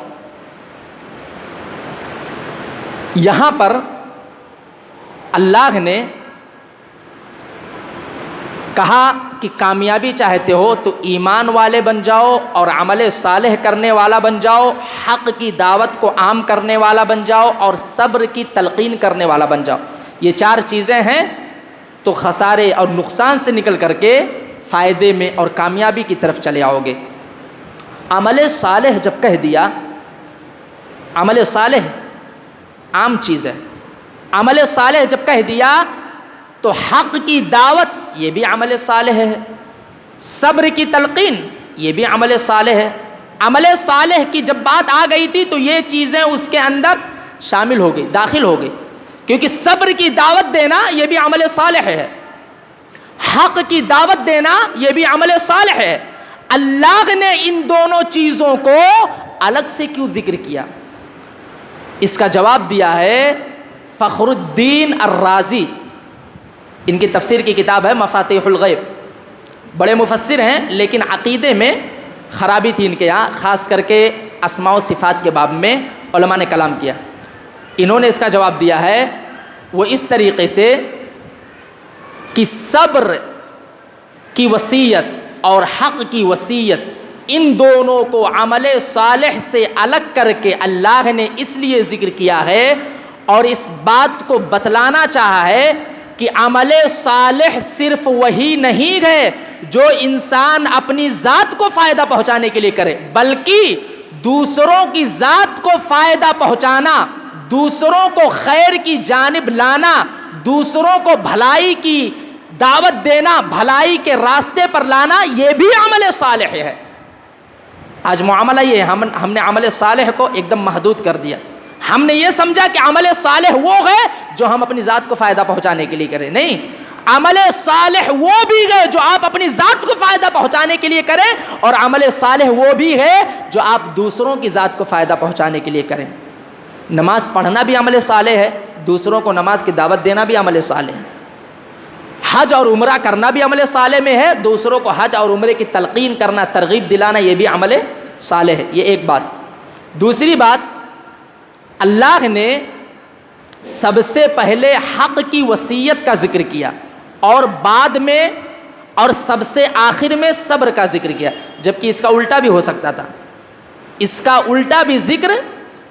یہاں پر اللہ نے کہا کہ کامیابی چاہتے ہو تو ایمان والے بن جاؤ اور عمل صالح کرنے والا بن جاؤ، حق کی دعوت کو عام کرنے والا بن جاؤ اور صبر کی تلقین کرنے والا بن جاؤ. یہ 4 چیزیں ہیں تو خسارے اور نقصان سے نکل کر کے فائدے میں اور کامیابی کی طرف چلے آؤ گے. عمل صالح جب کہہ دیا، عمل صالح عام چیز ہے. عمل صالح جب کہہ دیا تو حق کی دعوت یہ بھی عمل صالح ہے، صبر کی تلقین یہ بھی عمل صالح ہے. عمل صالح کی جب بات آ گئی تھی تو یہ چیزیں اس کے اندر شامل ہو گئی، داخل ہو گئی، کیونکہ صبر کی دعوت دینا یہ بھی عمل صالح ہے، حق کی دعوت دینا یہ بھی عمل صالح ہے. اللہ نے ان دونوں چیزوں کو الگ سے کیوں ذکر کیا؟ اس کا جواب دیا ہے فخر الدین الرازی، ان کی تفسیر کی کتاب ہے مفاتیح الغیب. بڑے مفسر ہیں لیکن عقیدے میں خرابی تھی ان کے یہاں، خاص کر کے اسماء و صفات کے باب میں علماء نے کلام کیا. انہوں نے اس کا جواب دیا ہے وہ اس طریقے سے کہ صبر کی وصیت اور حق کی وصیت، ان دونوں کو عمل صالح سے الگ کر کے اللہ نے اس لیے ذکر کیا ہے اور اس بات کو بتلانا چاہا ہے کہ عمل صالح صرف وہی نہیں ہے جو انسان اپنی ذات کو فائدہ پہنچانے کے لیے کرے، بلکہ دوسروں کی ذات کو فائدہ پہنچانا، دوسروں کو خیر کی جانب لانا، دوسروں کو بھلائی کی دعوت دینا، بھلائی کے راستے پر لانا، یہ بھی عمل صالح ہے. آج معاملہ یہ ہے، ہم نے عمل صالح کو ایک دم محدود کر دیا. ہم نے یہ سمجھا کہ عمل صالح وہ ہے جو ہم اپنی ذات کو فائدہ پہنچانے کے لیے کریں. نہیں، عمل صالح وہ بھی ہے جو آپ اپنی ذات کو فائدہ پہنچانے کے لیے کریں، اور عمل صالح وہ بھی ہے جو آپ دوسروں کی ذات کو فائدہ پہنچانے کے لیے کریں. نماز پڑھنا بھی عمل صالح ہے، دوسروں کو نماز کی دعوت دینا بھی عمل صالح ہے. حج اور عمرہ کرنا بھی عمل صالح میں ہے، دوسروں کو حج اور عمرے کی تلقین کرنا، ترغیب دلانا، یہ بھی عمل صالح ہے. یہ ایک بات. دوسری بات، اللہ نے سب سے پہلے حق کی وصیت کا ذکر کیا اور بعد میں اور سب سے آخر میں صبر کا ذکر کیا، جبکہ اس کا الٹا بھی ہو سکتا تھا. اس کا الٹا بھی ذکر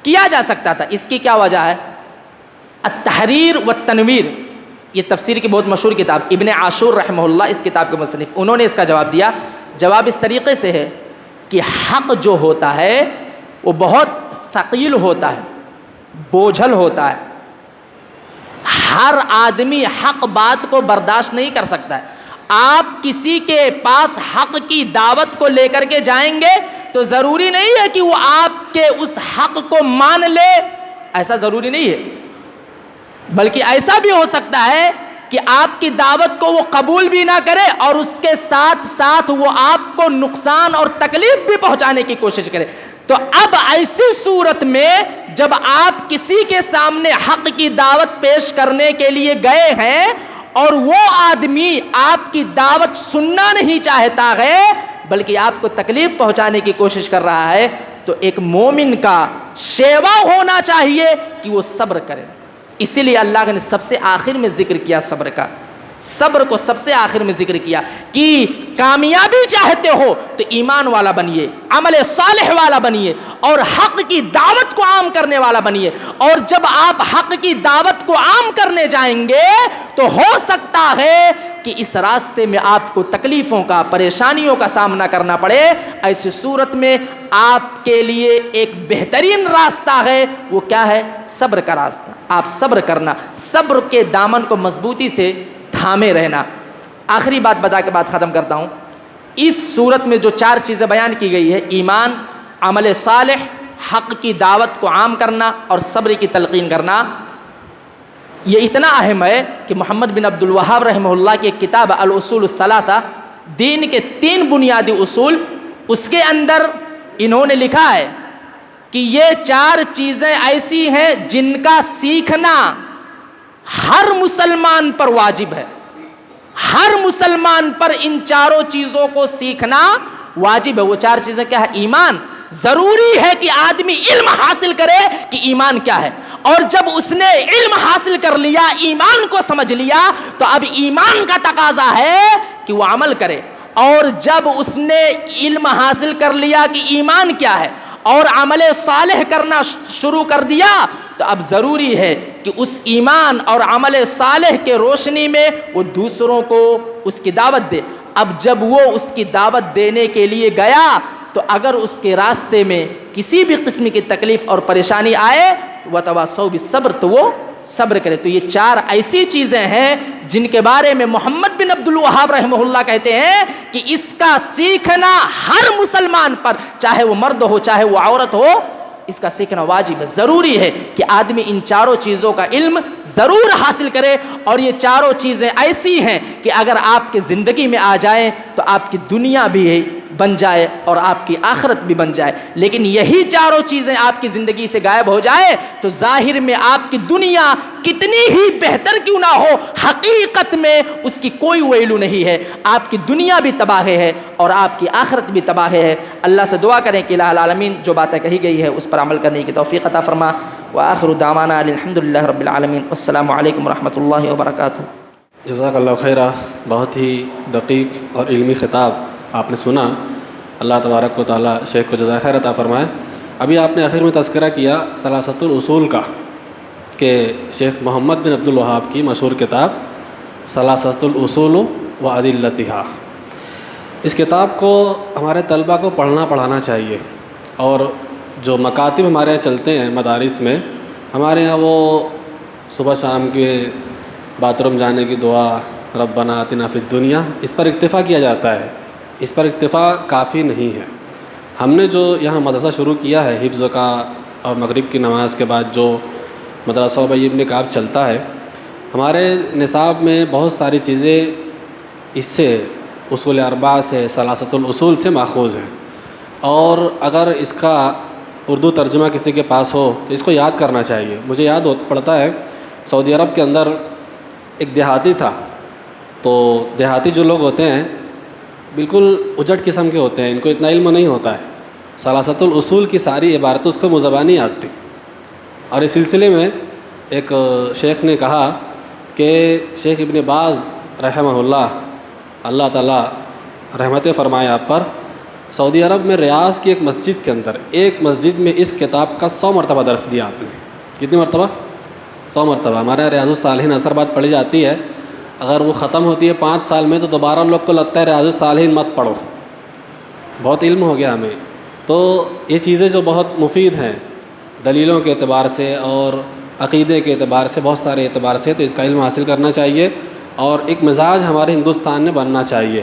کیا جا سکتا تھا. اس کی کیا وجہ ہے؟ التحریر والتنویر، یہ تفسیر کی بہت مشہور کتاب، ابن عاشور رحمہ اللہ اس کتاب کے مصنف، انہوں نے اس کا جواب دیا. جواب اس طریقے سے ہے کہ حق جو ہوتا ہے وہ بہت ثقیل ہوتا ہے، بوجھل ہوتا ہے. ہر آدمی حق بات کو برداشت نہیں کر سکتا ہے. آپ کسی کے پاس حق کی دعوت کو لے کر کے جائیں گے تو ضروری نہیں ہے کہ وہ آپ کے اس حق کو مان لے، ایسا ضروری نہیں ہے. بلکہ ایسا بھی ہو سکتا ہے کہ آپ کی دعوت کو وہ قبول بھی نہ کرے اور اس کے ساتھ ساتھ وہ آپ کو نقصان اور تکلیف بھی پہنچانے کی کوشش کرے. تو اب ایسی صورت میں جب آپ کسی کے سامنے حق کی دعوت پیش کرنے کے لیے گئے ہیں اور وہ آدمی آپ کی دعوت سننا نہیں چاہتا ہے بلکہ آپ کو تکلیف پہنچانے کی کوشش کر رہا ہے، تو ایک مومن کا شیوا ہونا چاہیے کہ وہ صبر کرے. اسی لیے اللہ نے سب سے آخر میں ذکر کیا صبر کا، صبر کو سب سے آخر میں ذکر کیا کہ کامیابی چاہتے ہو تو ایمان والا بنیے، عمل صالح والا بنیے اور حق کی دعوت کو عام کرنے والا بنیے. اور جب آپ حق کی دعوت کو عام کرنے جائیں گے تو ہو سکتا ہے کہ اس راستے میں آپ کو تکلیفوں کا، پریشانیوں کا سامنا کرنا پڑے. ایسی صورت میں آپ کے لیے ایک بہترین راستہ ہے، وہ کیا ہے؟ صبر کا راستہ. آپ صبر کرنا، صبر کے دامن کو مضبوطی سے تھامے رہنا. آخری بات بتا کے بات ختم کرتا ہوں. اس صورت میں جو 4 چیزیں بیان کی گئی ہے، ایمان، عمل صالح، حق کی دعوت کو عام کرنا اور صبر کی تلقین کرنا، یہ اتنا اہم ہے کہ محمد بن عبد الوہاب رحمہ اللہ کی ایک کتاب الاصول الثلاثہ، دین کے 3 بنیادی اصول، اس کے اندر انہوں نے لکھا ہے کہ یہ 4 چیزیں ایسی ہیں جن کا سیکھنا ہر مسلمان پر واجب ہے. ہر مسلمان پر ان 4 چیزوں کو سیکھنا واجب ہے. وہ 4 چیزیں کیا ہے؟ ایمان. ضروری ہے کہ آدمی علم حاصل کرے کہ ایمان کیا ہے، اور جب اس نے علم حاصل کر لیا، ایمان کو سمجھ لیا، تو اب ایمان کا تقاضا ہے کہ وہ عمل کرے. اور جب اس نے علم حاصل کر لیا کہ ایمان کیا ہے اور عمل صالح کرنا شروع کر دیا، تو اب ضروری ہے کہ اس ایمان اور عمل صالح کے روشنی میں وہ دوسروں کو اس کی دعوت دے. اب جب وہ اس کی دعوت دینے کے لیے گیا تو اگر اس کے راستے میں کسی بھی قسم کی تکلیف اور پریشانی آئے تو وتواصوا بالصبر، تو وہ صبر کرے. تو یہ 4 ایسی چیزیں ہیں جن کے بارے میں محمد بن عبد الوہاب رحمہ اللہ کہتے ہیں کہ اس کا سیکھنا ہر مسلمان پر، چاہے وہ مرد ہو چاہے وہ عورت ہو، اس کا سیکھنا واجب ہے. ضروری ہے کہ آدمی ان 4 چیزوں کا علم ضرور حاصل کرے. اور یہ 4 چیزیں ایسی ہیں کہ اگر آپ کی زندگی میں آ جائیں تو آپ کی دنیا بھی بن جائے اور آپ کی آخرت بھی بن جائے. لیکن یہی 4 چیزیں آپ کی زندگی سے غائب ہو جائے تو ظاہر میں آپ کی دنیا کتنی ہی بہتر کیوں نہ ہو، حقیقت میں اس کی کوئی ویلو نہیں ہے. آپ کی دنیا بھی تباہ ہے اور آپ کی آخرت بھی تباہ ہے. اللہ سے دعا کریں کہ الہ العالمین جو باتیں کہی گئی ہے اس پر عمل کرنے کی توفیق عطا فرما. وآخر دعوانا الحمدللہ رب العالمین. والسلام علیکم ورحمۃ اللہ وبرکاتہ. جزاک اللہ خیرہ. بہت ہی دقیق اور علمی خطاب آپ نے سنا. اللہ تبارک و تعالیٰ شیخ کو جزائے خیر عطا فرمائے. ابھی آپ نے آخر میں تذکرہ کیا ثلاثۃ الاصول کا، کہ شیخ محمد بن عبد الوہاب کی مشہور کتاب ثلاثۃ الاصول و ادلتھا. اس کتاب کو ہمارے طلبہ کو پڑھانا چاہیے. اور جو مکاتب ہمارے یہاں چلتے ہیں مدارس میں، ہمارے یہاں وہ صبح شام کے باتھ روم جانے کی دعا ربنا آتنا فی الدنیا، اس پر اکتفا کیا جاتا ہے. اس پر اکتفا کافی نہیں ہے. ہم نے جو یہاں مدرسہ شروع کیا ہے حفظ کا، اور مغرب کی نماز کے بعد جو مدرسہ ابی ابن کعب چلتا ہے، ہمارے نصاب میں بہت ساری چیزیں اس سے اصول 4 سے، ثلاثۃ الاصول سے ماخوذ ہیں. اور اگر اس کا اردو ترجمہ کسی کے پاس ہو تو اس کو یاد کرنا چاہیے. مجھے یاد پڑتا ہے سعودی عرب کے اندر ایک دیہاتی تھا. تو دیہاتی جو لوگ ہوتے ہیں بالکل اجٹ قسم کے ہوتے ہیں، ان کو اتنا علم نہیں ہوتا ہے. ثلاثۃ الاصول کی ساری عبارتیں اس کو مزبانی آتی. اور اس سلسلے میں ایک شیخ نے کہا کہ شیخ ابن باز رحمہ اللہ تعالیٰ رحمت فرمائے آپ پر، سعودی عرب میں ریاض کی ایک مسجد کے اندر، ایک مسجد میں اس کتاب کا 100 مرتبہ درس دیا آپ نے. کتنی مرتبہ؟ 100 مرتبہ. ہمارے ریاض الصالحین اثر بعد پڑھی جاتی ہے، اگر وہ ختم ہوتی ہے 5 سال میں تو دوبارہ لوگ کو لگتا ہے ریاض الصالحین مت پڑھو. بہت علم ہو گیا ہمیں. تو یہ چیزیں جو بہت مفید ہیں دلیلوں کے اعتبار سے اور عقیدے کے اعتبار سے، بہت سارے اعتبار سے، تو اس کا علم حاصل کرنا چاہیے اور ایک مزاج ہمارے ہندوستان میں بننا چاہیے۔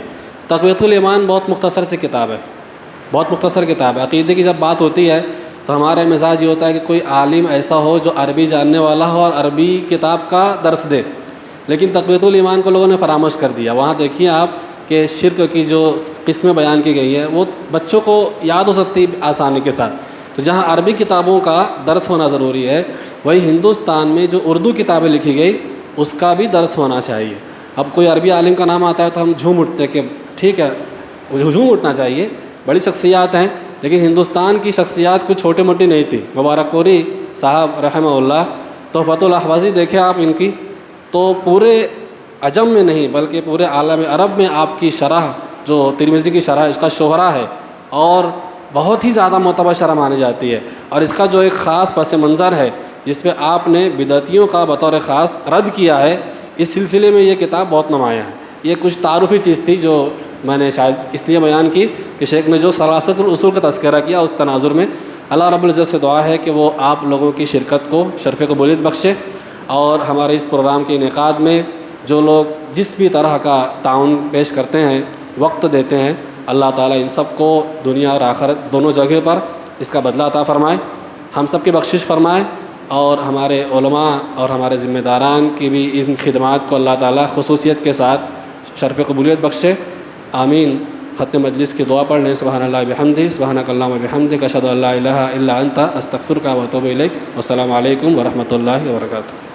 تقویۃ الایمان بہت مختصر سی کتاب ہے، بہت مختصر کتاب ہے۔ عقیدے کی جب بات ہوتی ہے تو ہمارا مزاج یہ ہوتا ہے کہ کوئی عالم ایسا ہو جو عربی جاننے والا ہو اور عربی کتاب کا درس دے، لیکن تقویۃ الایمان کو لوگوں نے فراموش کر دیا۔ وہاں دیکھیے آپ کہ شرک کی جو قسمیں بیان کی گئی ہیں وہ بچوں کو یاد ہو سکتی آسانی کے ساتھ، تو جہاں عربی کتابوں کا درس ہونا ضروری ہے، وہی ہندوستان میں جو اردو کتابیں لکھی گئی اس کا بھی درس ہونا چاہیے۔ اب کوئی عربی عالم کا نام آتا ہے تو ہم جھوم اٹھتے کہ ٹھیک ہے، جھوم اٹھنا چاہیے، بڑی شخصیات ہیں، لیکن ہندوستان کی شخصیات کچھ چھوٹی موٹی نہیں تھی۔ مبارک پوری صاحب رحمہ اللہ، تحفۃ الاحوازی دیکھیں آپ ان کی، تو پورے عجم میں نہیں بلکہ پورے عالم عرب میں آپ کی شرح جو ترمذی کی شرح اس کا شہرہ ہے اور بہت ہی زیادہ معتبر شرح مانی جاتی ہے، اور اس کا جو ایک خاص پس منظر ہے جس پہ آپ نے بدعتیوں کا بطور خاص رد کیا ہے، اس سلسلے میں یہ کتاب بہت نمایاں ہے۔ یہ کچھ تعارفی چیز تھی جو میں نے شاید اس لیے بیان کی کہ شیخ نے جو ثلاثت الاصول کا تذکرہ کیا اس تناظر میں، اللہ رب العزت سے دعا ہے کہ وہ آپ لوگوں کی شرکت کو شرف قبولیت بخشے، اور ہمارے اس پروگرام کے انعقاد میں جو لوگ جس بھی طرح کا تعاون پیش کرتے ہیں، وقت دیتے ہیں، اللہ تعالیٰ ان سب کو دنیا اور آخرت دونوں جگہ پر اس کا بدلہ عطا فرمائے، ہم سب کی بخشش فرمائے، اور ہمارے علماء اور ہمارے ذمہ داران کی بھی ان خدمات کو اللہ تعالیٰ خصوصیت کے ساتھ شرف قبولیت بخشے، آمین۔ ختم مجلس کی دعا پڑھ لیں۔ سبحان اللہ بحمدہ، سبحانک اللہم وبحمدک، اشہدو ان لا الہ الا انت، استغفرک و اتوب الیک۔ والسلام علیکم ورحمۃ اللہ وبرکاتہ۔